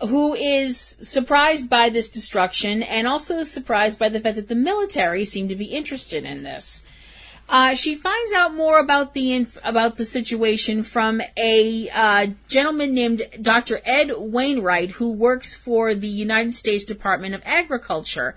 who is surprised by this destruction and also surprised by the fact that the military seem to be interested in this. She finds out more about the situation from a gentleman named Dr. Ed Wainwright, who works for the United States Department of Agriculture.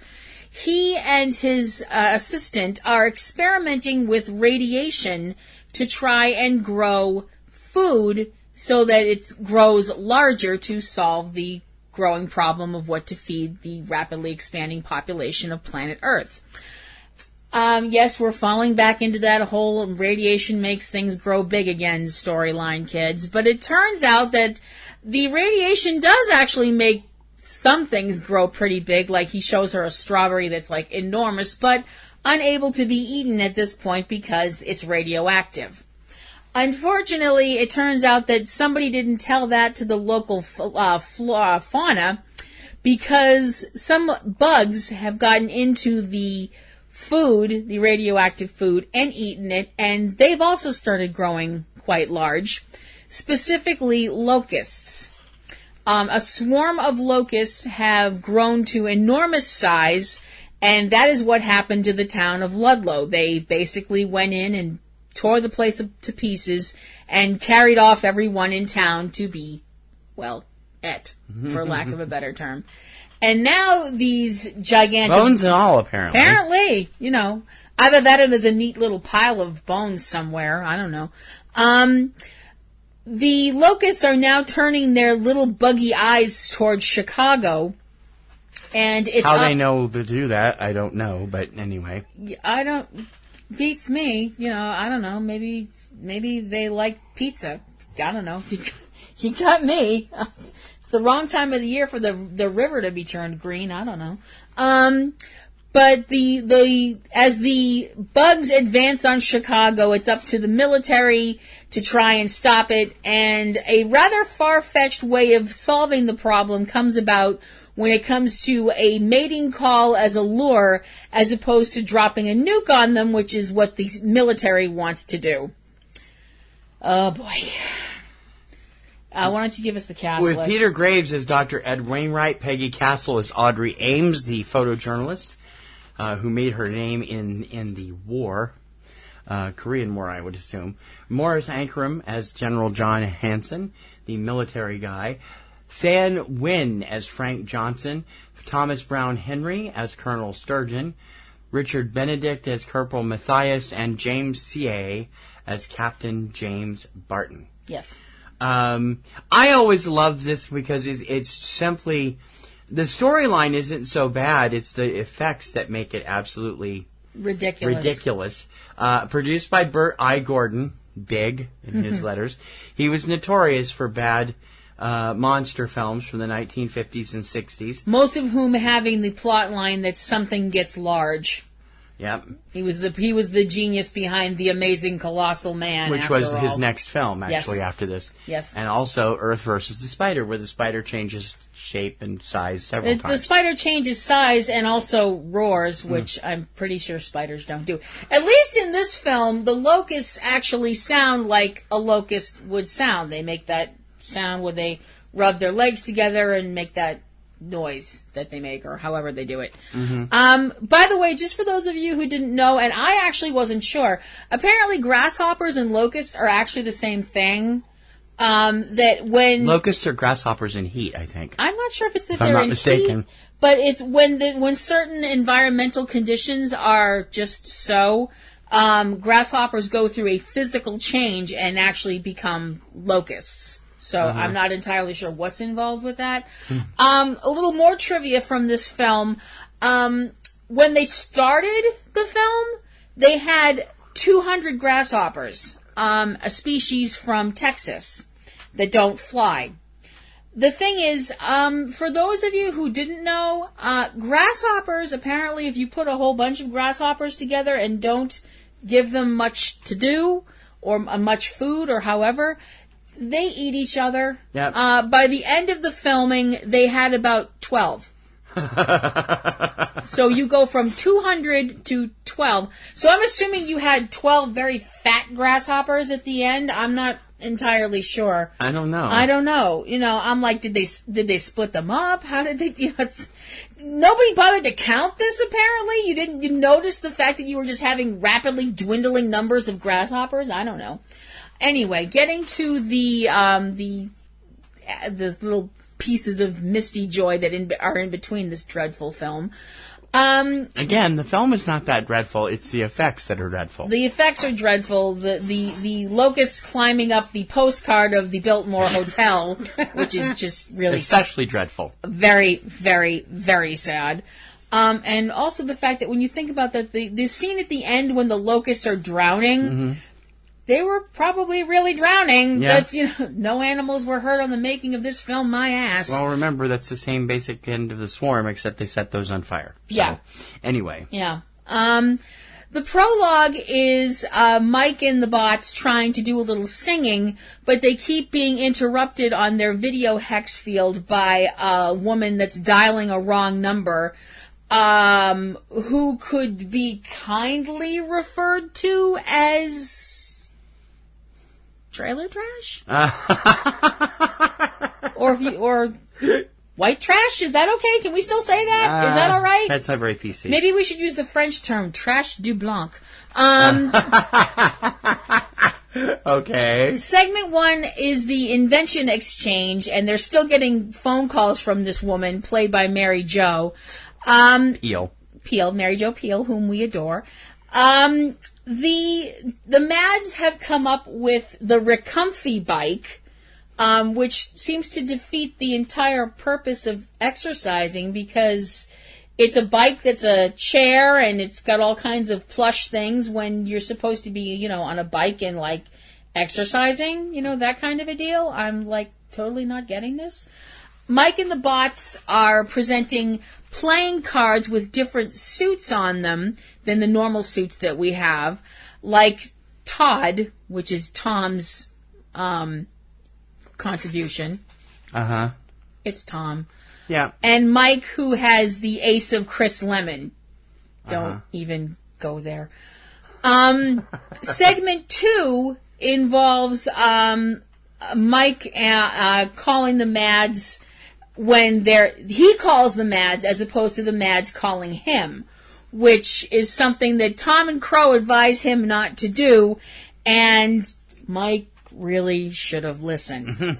He and his assistant are experimenting with radiation to try and grow food so that it grows larger to solve the growing problem of what to feed the rapidly expanding population of planet Earth. Yes, we're falling back into that whole radiation makes things grow big again storyline, kids. But it turns out that the radiation does actually make some things grow pretty big, like he shows her a strawberry that's like enormous, but unable to be eaten at this point because it's radioactive. Unfortunately, it turns out that somebody didn't tell that to the local fauna, because some bugs have gotten into the food, the radioactive food, and eaten it, and they've also started growing quite large, specifically locusts. A swarm of locusts have grown to enormous size, and that is what happened to the town of Ludlow. They basically went in and tore the place to pieces and carried off everyone in town to be, well, for lack of a better term. And now these gigantic... Bones and all, apparently. Apparently, either that or there's a neat little pile of bones somewhere. I don't know. The locusts are now turning their little buggy eyes towards Chicago, and it's how they know to do that, I don't know, but anyway. Beats me, I don't know, maybe they like pizza. I don't know. You got me. It's the wrong time of the year for the river to be turned green, I don't know. But as the bugs advance on Chicago, it's up to the military to try and stop it, and a rather far-fetched way of solving the problem comes about when it comes to a mating call as a lure, as opposed to dropping a nuke on them, which is what the military wants to do. Oh, boy. Why don't you give us the cast With list? Peter Graves as Dr. Ed Wainwright, Peggy Castle as Audrey Ames, the photojournalist, who made her name in the war, Korean War, I would assume. Morris Ankrum as General John Hanson, the military guy. Fan Nguyen as Frank Johnson. Thomas Brown Henry as Colonel Sturgeon. Richard Benedict as Corporal Matthias. And James C.A. as Captain James Barton. Yes. I always loved this because it's simply... The storyline isn't so bad. It's the effects that make it absolutely ridiculous. Produced by Burt I. Gordon, big in his letters. He was notorious for bad monster films from the 1950s and 60s. Most of whom having the plot line that something gets large. Yep. He was the genius behind The Amazing Colossal Man, which was his next film, actually, after this. Yes. And also Earth versus the Spider, where the spider changes shape and size several times. The spider changes size and also roars, which I'm pretty sure spiders don't do. At least in this film, the locusts actually sound like a locust would sound. They make that sound where they rub their legs together and make that noise that they make, or however they do it. By the way, just for those of you who didn't know, and I actually wasn't sure, apparently grasshoppers and locusts are actually the same thing. That when locusts are grasshoppers in heat, I think. I'm not sure if it's that if they're I'm not in mistaken. heat, but it's when certain environmental conditions are just so. Grasshoppers go through a physical change and actually become locusts. So I'm not entirely sure what's involved with that. A little more trivia from this film. When they started the film, they had 200 grasshoppers, a species from Texas that don't fly. The thing is, for those of you who didn't know, grasshoppers, apparently if you put a whole bunch of grasshoppers together and don't give them much to do or much food or however, they eat each other. Yep. By the end of the filming, they had about 12. So you go from 200 to 12. So I'm assuming you had 12 very fat grasshoppers at the end. I'm not entirely sure. I don't know. I'm like, did they split them up? How did they? Nobody bothered to count this. Apparently, you notice the fact that you were just having rapidly dwindling numbers of grasshoppers. I don't know. Anyway, getting to the little pieces of misty joy that are in between this dreadful film. Again, the film is not that dreadful. It's the effects that are dreadful. The effects are dreadful. The locusts climbing up the postcard of the Biltmore Hotel, which is just really especially dreadful. Very, very, very sad. And also the fact that when you think about that, the scene at the end when the locusts are drowning. they were probably really drowning. Yeah. That's, no animals were hurt on the making of this film, my ass. Well, remember, that's the same basic end of the Swarm, except they set those on fire. So, yeah. Anyway. Yeah. The prologue is Mike and the bots trying to do a little singing, but they keep being interrupted on their video hex field by a woman that's dialing a wrong number, who could be kindly referred to as trailer trash? or white trash? Is that okay? Can we still say that? Is that all right? That's not very PC. Maybe we should use the French term, trash du blanc. Okay. Segment 1 is the invention exchange, and they're still getting phone calls from this woman, played by Mary Jo. Mary Jo Peel, whom we adore. The Mads have come up with the Recomfy bike, which seems to defeat the entire purpose of exercising, because it's a bike that's a chair and it's got all kinds of plush things when you're supposed to be, on a bike and like exercising, that kind of a deal. I'm like totally not getting this. Mike and the bots are presenting playing cards with different suits on them than the normal suits that we have, like Todd, which is Tom's contribution. It's Tom. Yeah. And Mike, who has the ace of Chris Lemon. Don't even go there. Segment 2 involves Mike calling the Mads when he calls the Mads as opposed to the Mads calling him, which is something that Tom and Crow advise him not to do, and Mike really should have listened.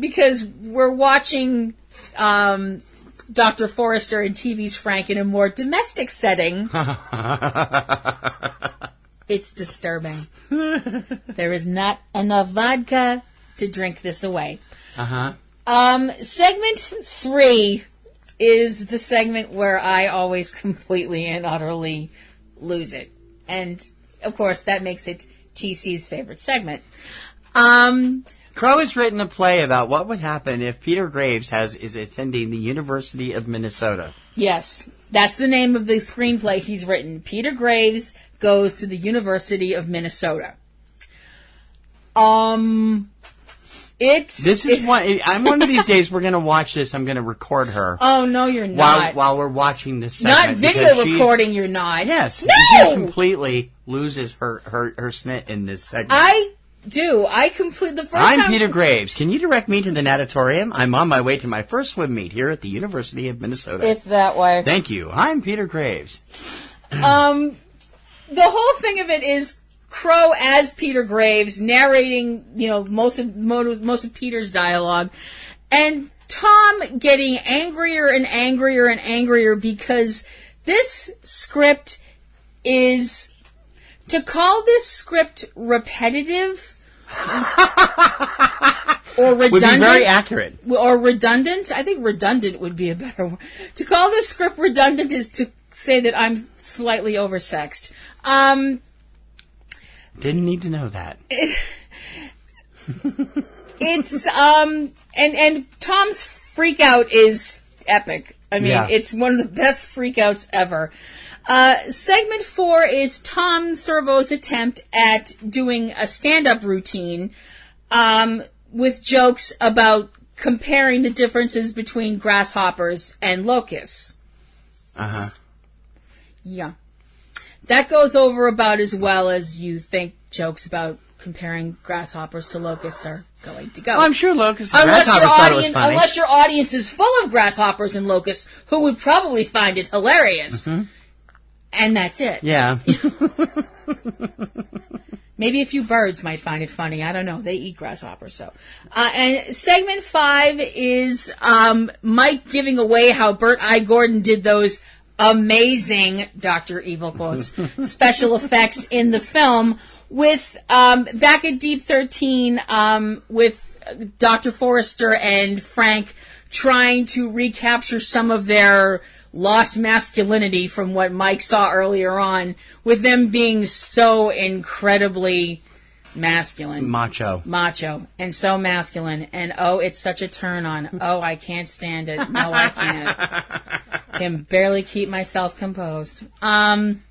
Because we're watching Dr. Forrester and TV's Frank in a more domestic setting. It's disturbing. There is not enough vodka to drink this away. Segment 3 is the segment where I always completely and utterly lose it. And, of course, that makes it TC's favorite segment. Crow has written a play about what would happen if Peter Graves is attending the University of Minnesota. Yes, that's the name of the screenplay he's written. Peter Graves goes to the University of Minnesota. One of these days we're going to watch this. I'm going to record her. Oh, no, you're not. While we're watching this segment. Not video recording, you're not. Yes. No! She completely loses her snit in this segment. I do. I'm Peter Graves. Can you direct me to the natatorium? I'm on my way to my first swim meet here at the University of Minnesota. It's that way. Thank you. I'm Peter Graves. The whole thing of it is Crow as Peter Graves narrating, most of Peter's dialogue, and Tom getting angrier and angrier and angrier because this script is, to call this script repetitive or redundant, would be very accurate. Or redundant. I think redundant would be a better word. To call this script redundant is to say that I'm slightly oversexed. Didn't need to know that. It's and Tom's freak out is epic. I mean, It's one of the best freak outs ever. Segment 4 is Tom Servo's attempt at doing a stand-up routine with jokes about comparing the differences between grasshoppers and locusts. Yeah. That goes over about as well as you think jokes about comparing grasshoppers to locusts are going to go. Well, I'm sure locusts and grasshoppers thought it was funny. Unless your audience is full of grasshoppers and locusts, who would probably find it hilarious. And that's it. Yeah. Maybe a few birds might find it funny. I don't know. They eat grasshoppers, so. And segment 5 is Mike giving away how Bert I. Gordon did those amazing, Dr. Evil quotes, special effects in the film with, back at Deep 13, with Dr. Forrester and Frank trying to recapture some of their lost masculinity from what Mike saw earlier on, with them being so incredibly masculine. Macho. And so masculine. And oh, it's such a turn on. Oh, I can't stand it. No, I can't. Can barely keep myself composed. I'm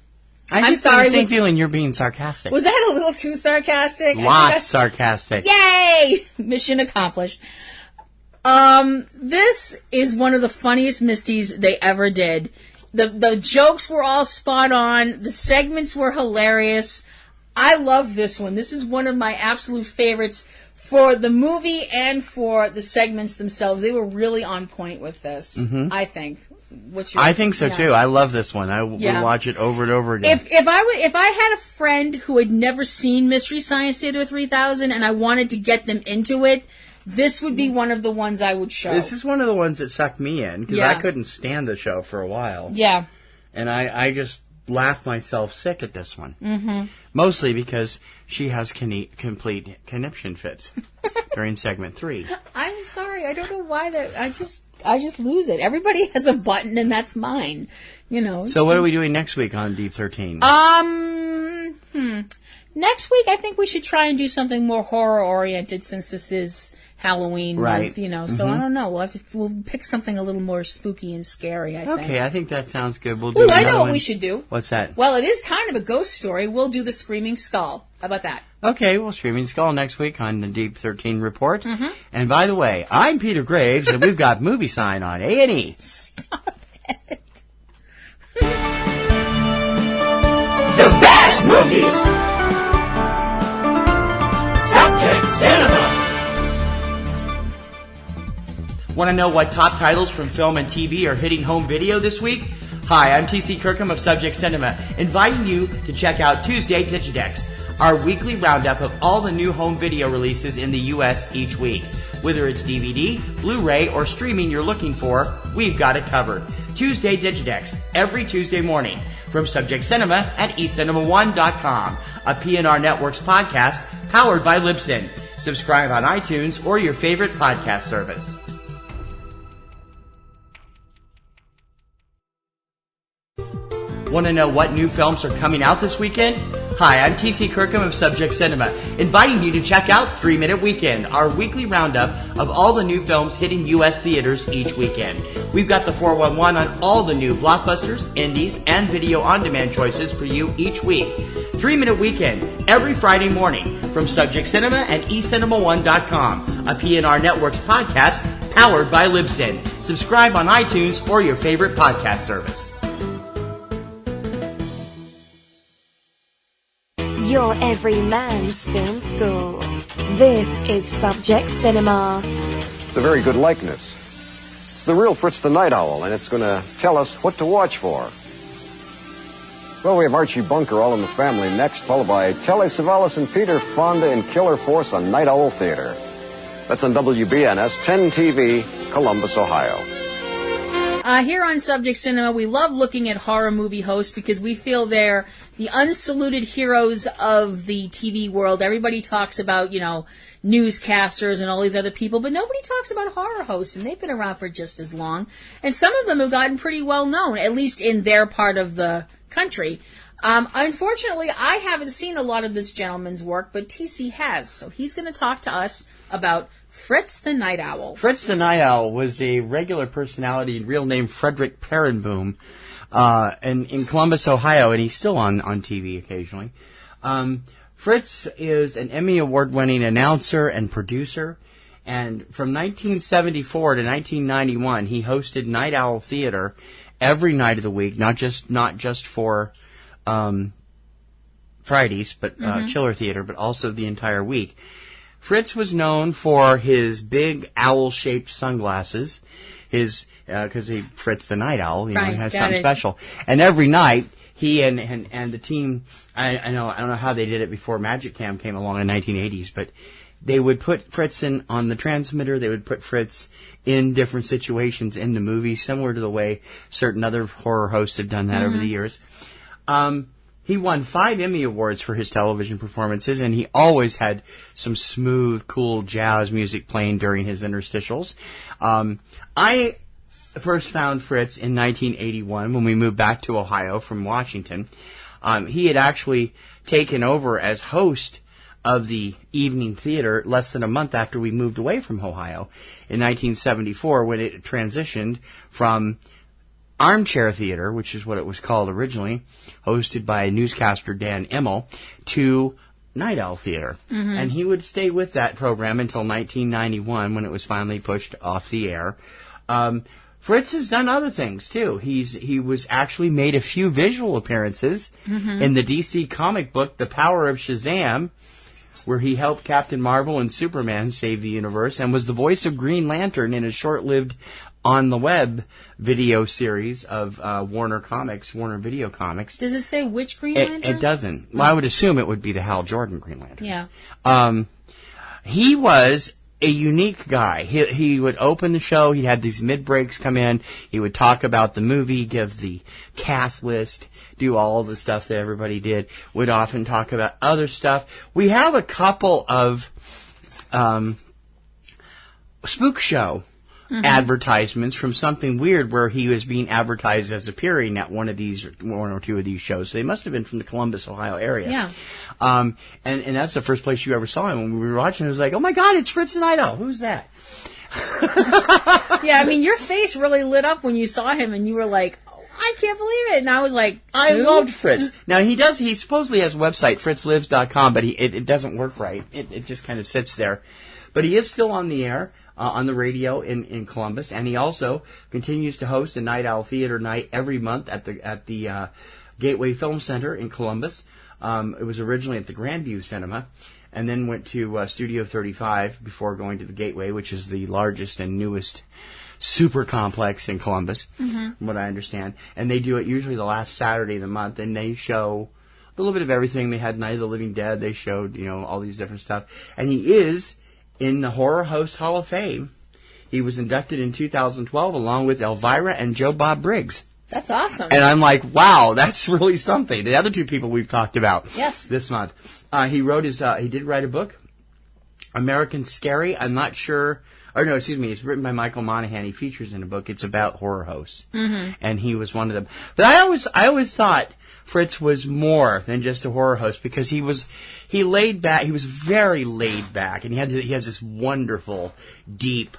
sorry. The same feeling. You're being sarcastic. Was that a little too sarcastic? Lots sarcastic. Yay! Mission accomplished. This is one of the funniest Misties they ever did. The jokes were all spot on. The segments were hilarious. I love this one. This is one of my absolute favorites for the movie and for the segments themselves. They were really on point with this, I think. I think so too. I love this one. I will watch it over and over again. If I had a friend who had never seen Mystery Science Theater 3000 and I wanted to get them into it, this would be one of the ones I would show. This is one of the ones that sucked me in because I couldn't stand the show for a while. Yeah. And I just laughed myself sick at this one. Mm-hmm. Mostly because she has complete conniption fits during segment 3. I'm sorry. I don't know why that. I just lose it. Everybody has a button, and that's mine. You know. So what are we doing next week on Deep 13? Next week, I think we should try and do something more horror-oriented since this is Halloween month, you know. So I don't know. We'll pick something a little more spooky and scary, I think. Okay, I think that sounds good. We'll do I know what we should do. What's that? Well, it is kind of a ghost story. We'll do the Screaming Skull. How about that? Okay, well, Screaming Skull next week on the Deep 13 Report. Mm-hmm. And by the way, I'm Peter Graves, and we've got Movie Sign on A&E. Stop it. The best movies. Subject Cinema. Want to know what top titles from film and TV are hitting home video this week? Hi, I'm TC Kirkham of Subject Cinema, inviting you to check out Tuesday Digidex, our weekly roundup of all the new home video releases in the U.S. each week. Whether it's DVD, Blu-ray, or streaming you're looking for, we've got it covered. Tuesday Digidex, every Tuesday morning, from Subject Cinema at eCinemaOne.com, a PNRNetworks podcast powered by Libsyn. Subscribe on iTunes or your favorite podcast service. Want to know what new films are coming out this weekend? Hi, I'm TC Kirkham of Subject Cinema, inviting you to check out 3 Minute Weekend, our weekly roundup of all the new films hitting U.S. theaters each weekend. We've got the 411 on all the new blockbusters, indies, and video on-demand choices for you each week. 3 Minute Weekend, every Friday morning, from Subject Cinema and eCinemaOne.com, a PNRNetworks podcast powered by Libsyn. Subscribe on iTunes or your favorite podcast service. Your every man's film school. This is Subject Cinema. It's a very good likeness. It's the real Fritz the Night Owl, and it's going to tell us what to watch for. Well, we have Archie Bunker all in the family next, followed by Telly Savalas and Peter Fonda in Killer Force on Night Owl Theater. That's on WBNS 10 TV, Columbus, Ohio. Here on Subject Cinema, we love looking at horror movie hosts because we feel they're the unsaluted heroes of the TV world. Everybody talks about, you know, newscasters and all these other people, but nobody talks about horror hosts, and they've been around for just as long. And some of them have gotten pretty well known, at least in their part of the country. Unfortunately, I haven't seen a lot of this gentleman's work, but TC has, so he's going to talk to us about Fritz the Night Owl. Fritz the Night Owl was a regular personality, real name Frederick Perenboom, in Columbus, Ohio, and he's still on TV occasionally. Fritz is an Emmy Award-winning announcer and producer, and from 1974 to 1991, he hosted Night Owl Theater every night of the week, not just for Fridays, but Chiller Theater, but also the entire week. Fritz was known for his big owl-shaped sunglasses, because Fritz the Night Owl, he had something special. And every night, he and the team, I don't know how they did it before Magic Cam came along in the 1980s, but they would put Fritz on the transmitter. They would put Fritz in different situations in the movie, similar to the way certain other horror hosts have done that over the years. He won 5 Emmy Awards for his television performances, and he always had some smooth, cool jazz music playing during his interstitials. I first found Fritz in 1981 when we moved back to Ohio from Washington. He had actually taken over as host of the evening theater less than a month after we moved away from Ohio in 1974, when it transitioned from armchair theater, which is what it was called originally, hosted by newscaster Dan Emmel, to Night Owl Theater. Mm-hmm. And he would stay with that program until 1991, when it was finally pushed off the air. Fritz has done other things too. He was actually made a few visual appearances in the DC comic book The Power of Shazam, where he helped Captain Marvel and Superman save the universe, and was the voice of Green Lantern in a short-lived on-the-web video series of Warner Video Comics. Does it say which Green Lantern? It doesn't. Well, I would assume it would be the Hal Jordan Green Lantern. Yeah. He was a unique guy. He would open the show. He had these mid-breaks come in. He would talk about the movie, give the cast list, do all the stuff that everybody did. Would often talk about other stuff. We have a couple of spook show advertisements from Something Weird, where he was being advertised as appearing at one or two of these shows. So they must have been from the Columbus, Ohio area. Yeah. And that's the first place you ever saw him. When we were watching, it was like, oh my God, it's Fritz the Night Owl. Who's that? Yeah, I mean, your face really lit up when you saw him, and you were like, oh, I can't believe it. And I was like, I loved Fritz. Now, he supposedly has a website, fritzlives.com, but it doesn't work right. It just kind of sits there. But he is still on the air. On the radio in Columbus, and he also continues to host a Night Owl Theater night every month at the Gateway Film Center in Columbus. It was originally at the Grandview Cinema, and then went to Studio 35 before going to the Gateway, which is the largest and newest super complex in Columbus, from what I understand. And they do it usually the last Saturday of the month, and they show a little bit of everything. They had Night of the Living Dead. They showed all these different stuff, and he is in the Horror Host Hall of Fame. He was inducted in 2012 along with Elvira and Joe Bob Briggs. That's awesome. And I'm like, wow, that's really something. The other two people we've talked about this month. He did write a book, American Scary. I'm not sure. Or no, excuse me. It's written by Michael Monaghan. He features in a book. It's about horror hosts. And he was one of them. But I always thought Fritz was more than just a horror host, because he laid back. He was very laid back, and he has this wonderful, deep,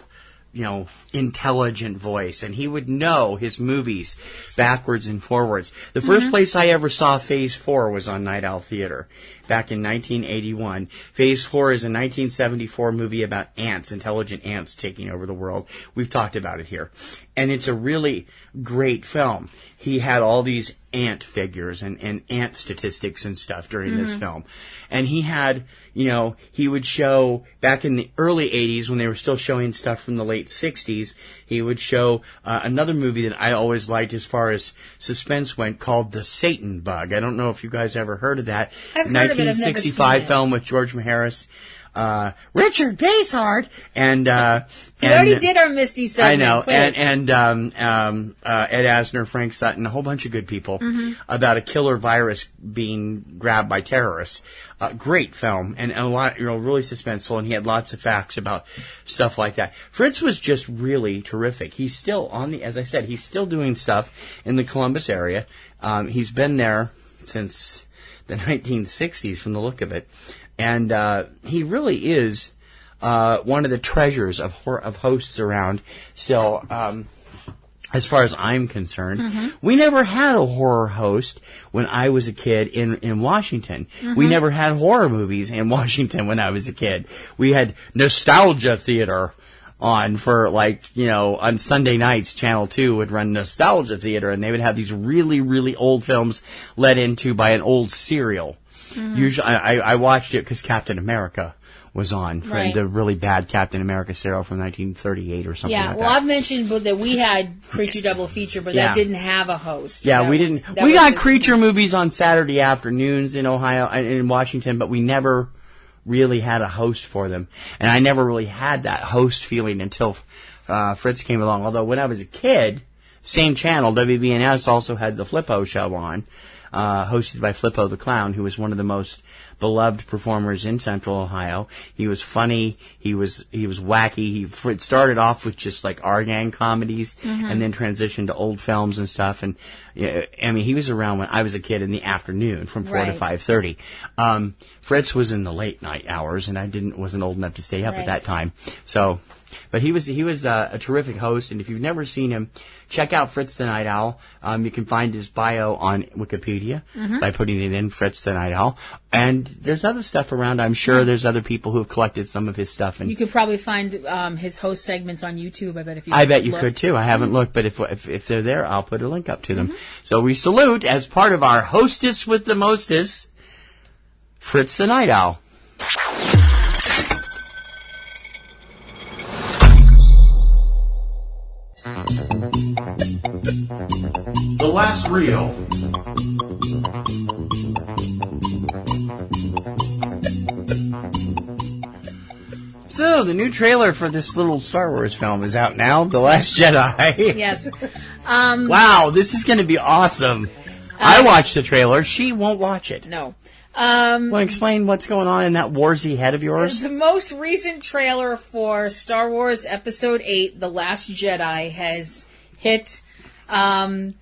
intelligent voice, and he would know his movies backwards and forwards. The first place I ever saw Phase 4 was on Night Owl Theater back in 1981. Phase 4 is a 1974 movie about ants, intelligent ants taking over the world. We've talked about it here. And it's a really great film. He had all these ant figures and ant statistics and stuff during this film. And he had, he would show, back in the early 80s when they were still showing stuff from the late 60s, he would show another movie that I always liked as far as suspense went, called The Satan Bug. I don't know if you guys ever heard of that. I've heard of it. 1965 film with George Maharis. Richard Basehart and we already did our Misty segment. I know, and Ed Asner, Frank Sutton, a whole bunch of good people about a killer virus being grabbed by terrorists. Great film, and a lot, really suspenseful, and he had lots of facts about stuff like that. Fritz was just really terrific. He's still as I said, he's still doing stuff in the Columbus area. He's been there since the 1960s, from the look of it. And he really is one of the treasures of hosts around. So, as far as I'm concerned, we never had a horror host when I was a kid in Washington. We never had horror movies in Washington when I was a kid. We had Nostalgia Theater on for on Sunday nights. Channel 2 would run Nostalgia Theater, and they would have these really, really old films led into by an old serial. Usually, I watched it because Captain America was on, the really bad Captain America serial from 1938 or something like that. Yeah, well, I've mentioned that we had Creature Double Feature, but that didn't have a host. Yeah, we didn't. We got creature movies on Saturday afternoons in Ohio and in Washington, but we never really had a host for them. And I never really had that host feeling until Fritz came along. Although when I was a kid, same channel, WBNS, also had the Flippo show on, hosted by Flippo the Clown, who was one of the most beloved performers in Central Ohio. He was funny. He was wacky. It started off with just like our gang comedies, and then transitioned to old films and stuff. And I mean, he was around when I was a kid in the afternoon from 4 to 5:30. Fritz was in the late night hours, and I wasn't old enough to stay up at that time. So, but he was a terrific host. And if you've never seen him, check out Fritz the Night Owl. You can find his bio on Wikipedia by putting it in, Fritz the Night Owl. And there's other stuff around. I'm sure there's other people who have collected some of his stuff. And you could probably find his host segments on YouTube. I bet you could too. I haven't looked, but if they're there, I'll put a link up to them. So we salute, as part of our hostess with the mostest, Fritz the Night Owl. The last reel. So, the new trailer for this little Star Wars film is out now, The Last Jedi. Yes. Wow, this is going to be awesome. I watched the trailer. She won't watch it. No. Well, explain what's going on in that warsy head of yours. The most recent trailer for Star Wars Episode 8, The Last Jedi, has hit, the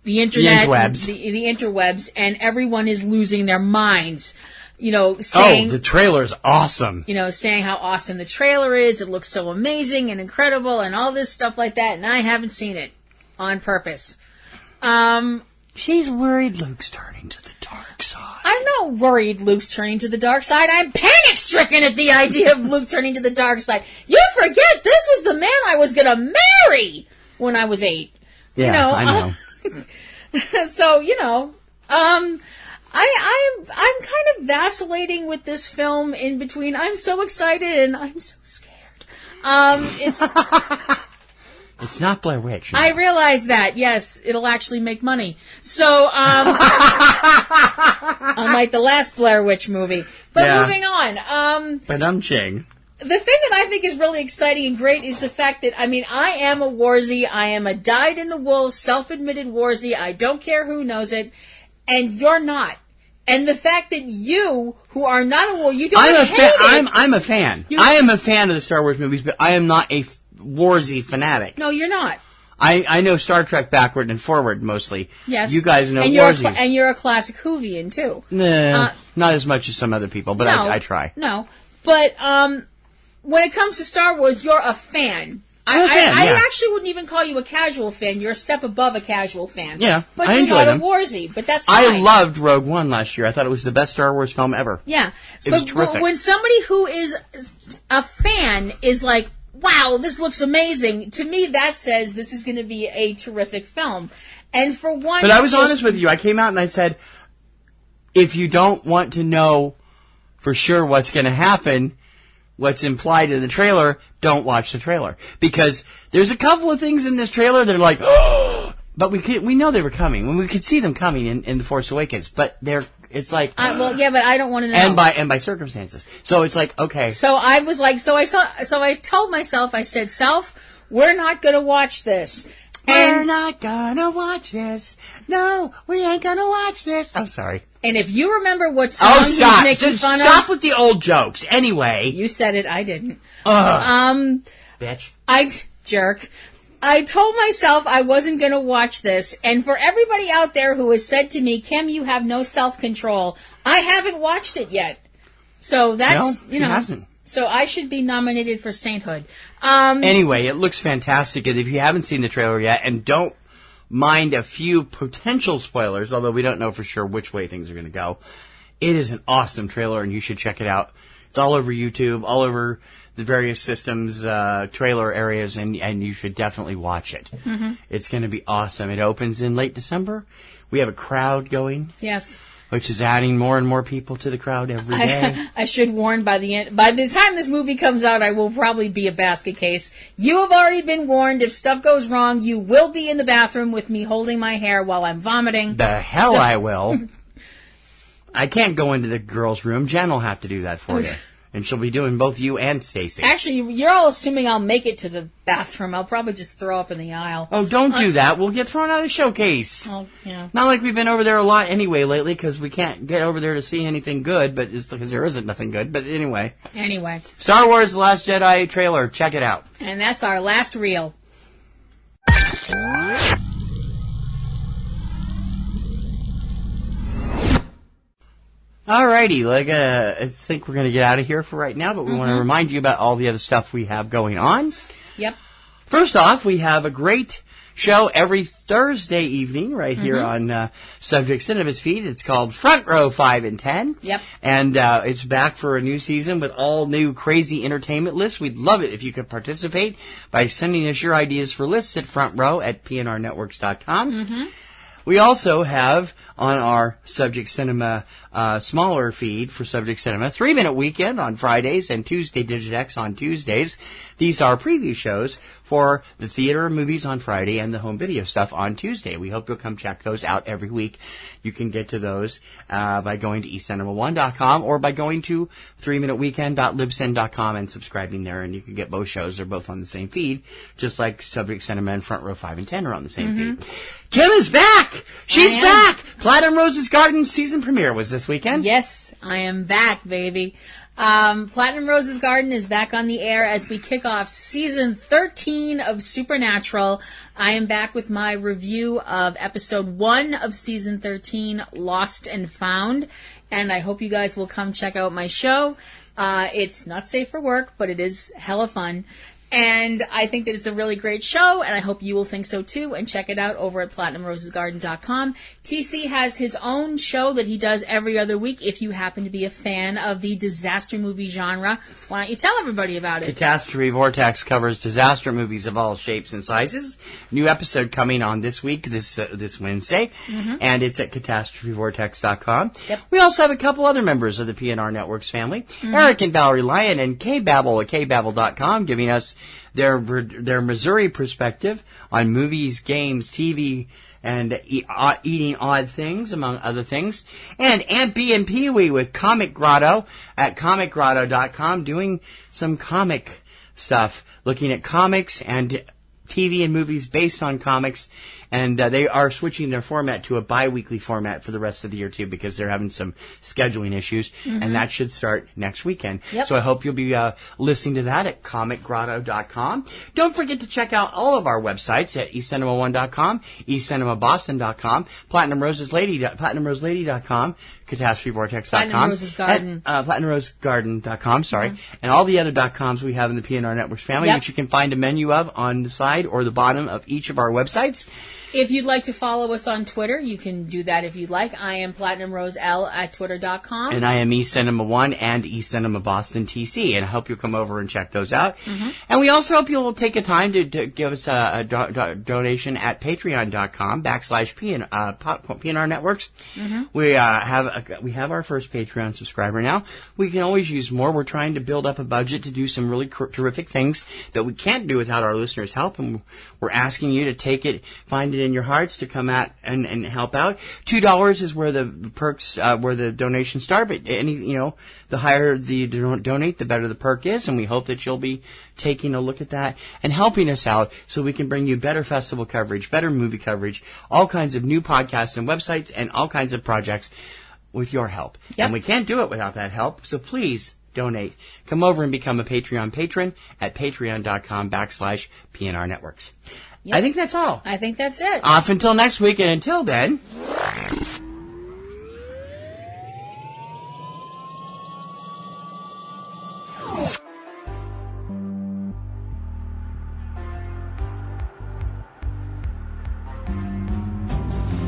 internet, the interwebs, and everyone is losing their minds. Saying... Oh, the trailer's awesome. Saying how awesome the trailer is. It looks so amazing and incredible and all this stuff like that, and I haven't seen it on purpose. She's worried Luke's turning to the dark side. I'm not worried Luke's turning to the dark side. I'm panic-stricken at the idea of Luke turning to the dark side. You forget, this was the man I was going to marry when I was 8. Yeah, I know. So, I'm kind of vacillating with this film in between. I'm so excited and I'm so scared. It's not Blair Witch. I realize that. Yes, it'll actually make money. So, unlike the last Blair Witch movie. But moving on. Ba-dum-ching. The thing that I think is really exciting and great is the fact that, I am a warzy. I am a dyed-in-the-wool, self-admitted warzy. I don't care who knows it. And you're not. And the fact that you, who are not a war, you don't hate it. I'm a fan. I am a fan of the Star Wars movies, but I am not a warzy fanatic. No, you're not. I know Star Trek backward and forward mostly. Yes. You guys know warzies. And you're a classic Whovian, too. Nah, not as much as some other people, but I try. No. But when it comes to Star Wars, you're a fan. I actually wouldn't even call you a casual fan. You're a step above a casual fan. Yeah, but I you're enjoy not them. a warzy, but that's fine. I loved Rogue One last year. I thought it was the best Star Wars film ever. Yeah. It was terrific. But when somebody who is a fan is like, wow, this looks amazing, to me that says this is going to be a terrific film. And for one... But I was honest with you. I came out and I said, if you don't want to know for sure what's going to happen, what's implied in the trailer, don't watch the trailer. Because there's a couple of things in this trailer that are like, oh! But we know they were coming. When we could see them coming in The Force Awakens. But it's like... well, yeah, but I don't want to know. And by circumstances. So it's like, okay. So I was like, so I told myself, I said, Self, we're not going to watch this. We're not going to watch this. No, we ain't going to watch this. I'm sorry. And if you remember what song he was making fun of... Stop with the old jokes. Anyway. You said it, I didn't. Bitch. Jerk. I told myself I wasn't going to watch this, and for everybody out there who has said to me, Kim, you have no self-control, I haven't watched it yet. So that's, he hasn't. So I should be nominated for sainthood. Anyway, it looks fantastic, and if you haven't seen the trailer yet, and don't mind a few potential spoilers, although we don't know for sure which way things are going to go, it is an awesome trailer, and you should check it out. It's all over YouTube, all over the various systems, trailer areas, and you should definitely watch it. Mm-hmm. It's going to be awesome. It opens in late December. We have a crowd going. Yes. Which is adding more and more people to the crowd every day. I should warn by the time this movie comes out, I will probably be a basket case. You have already been warned. If stuff goes wrong, you will be in the bathroom with me holding my hair while I'm vomiting. The hell I will. I can't go into the girls' room. Jen will have to do that for you. And she'll be doing both you and Stacy. Actually, you're all assuming I'll make it to the bathroom. I'll probably just throw up in the aisle. Oh, don't do that. We'll get thrown out of Showcase. Oh, yeah. Not like we've been over there a lot anyway lately, because we can't get over there to see anything good, but it's because there isn't nothing good. But anyway. Star Wars The Last Jedi trailer. Check it out. And that's our last reel. Alrighty, I think we're going to get out of here for right now, but we want to remind you about all the other stuff we have going on. Yep. First off, we have a great show every Thursday evening right here on Subject Cinema's feed. It's called Front Row 5 and 10. Yep. And it's back for a new season with all new crazy entertainment lists. We'd love it if you could participate by sending us your ideas for lists at frontrow@PNRNetworks.com. We also have on our Subject Cinema smaller feed for Subject Cinema 3-Minute Weekend on Fridays and Tuesday Digidex on Tuesdays. These are preview shows for the theater movies on Friday and the home video stuff on Tuesday. We hope you'll come check those out every week. You can get to those by going to eCinemaOne.com or by going to 3minuteweekend.libsyn.com and subscribing there, and you can get both shows. They're both on the same feed, just like Subject Cinema and Front Row 5 and 10 are on the same feed. Kim is back! She's back! Platinum Rose's Garden season premiere was this weekend. Yes, I am back, baby. Platinum Rose's Garden is back on the air as we kick off season 13 of Supernatural. I am back with my review of episode 1 of season 13, Lost and Found, and I hope you guys will come check out my show. It's not safe for work, but it is hella fun. And I think that it's a really great show, and I hope you will think so too, and check it out over at PlatinumRosesGarden.com. TC has his own show that he does every other week. If you happen to be a fan of the disaster movie genre, why don't you tell everybody about it? Catastrophe Vortex covers disaster movies of all shapes and sizes. New episode coming on this week, this Wednesday, and it's at CatastropheVortex.com. Yep. We also have a couple other members of the PNR Networks family, Eric and Valerie Lyon and Cavebabble at Cavebabble.com, giving us their Missouri perspective on movies, games, TV, and eating odd things, among other things. And Aunt B and Pee Wee with Comic Grotto at ComicGrotto.com, doing some comic stuff, looking at comics and TV and movies based on comics. And they are switching their format to a bi-weekly format for the rest of the year, too, because they're having some scheduling issues. And that should start next weekend. Yep. So I hope you'll be listening to that at ComicGrotto.com. Don't forget to check out all of our websites at eCinemaOne.com, eCinemaBoston.com, PlatinumRoseLady.com, CatastropheVortex.com. Platinum Rose's Garden. PlatinumRoseGarden.com, sorry. And all the other .coms we have in the PNR Networks family, which you can find a menu of on the side or the bottom of each of our websites. If you'd like to follow us on Twitter, you can do that if you'd like. I am PlatinumRoseL at Twitter.com. And I am eCinemaOne and eCinemaBoston TC. And I hope you'll come over and check those out. And we also hope you'll take a time to give us a donation at Patreon.com/PNR Networks. We have our first Patreon subscriber now. We can always use more. We're trying to build up a budget to do some really terrific things that we can't do without our listeners' help. And we're asking you to take it, find it in your hearts to come out and help out. $2 is where the perks, where the donations start, but the higher the donate, the better the perk is, and we hope that you'll be taking a look at that and helping us out so we can bring you better festival coverage, better movie coverage, all kinds of new podcasts and websites, and all kinds of projects with your help. And we can't do it without that help, so please donate. Come over and become a Patreon patron at patreon.com/PNR Networks. I think that's all. I think that's it. Off until next week, and until then...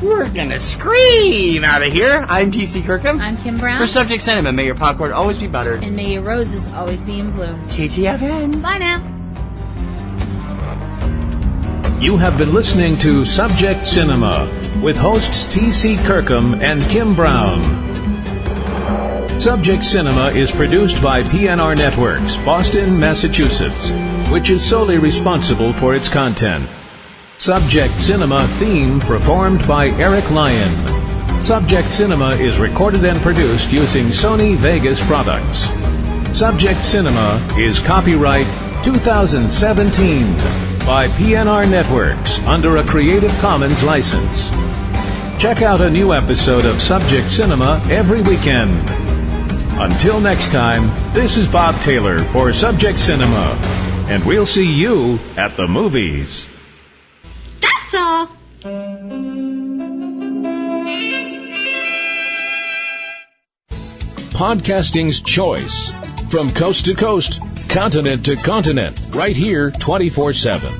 We're gonna scream out of here. I'm TC Kirkham. I'm Kim Brown. For Subject Cinema, may your popcorn always be buttered. And may your roses always be in bloom. TTFN. Bye now. You have been listening to Subject Cinema with hosts T.C. Kirkham and Kim Brown. Subject Cinema is produced by PNR Networks, Boston, Massachusetts, which is solely responsible for its content. Subject Cinema theme performed by Eric Lyon. Subject Cinema is recorded and produced using Sony Vegas products. Subject Cinema is copyright 2017 by PNR Networks under a Creative Commons license. Check out a new episode of Subject Cinema every weekend. Until next time, this is Bob Taylor for Subject Cinema, and we'll see you at the movies. That's all. Podcasting's choice. From coast to coast, continent to continent, right here 24/7.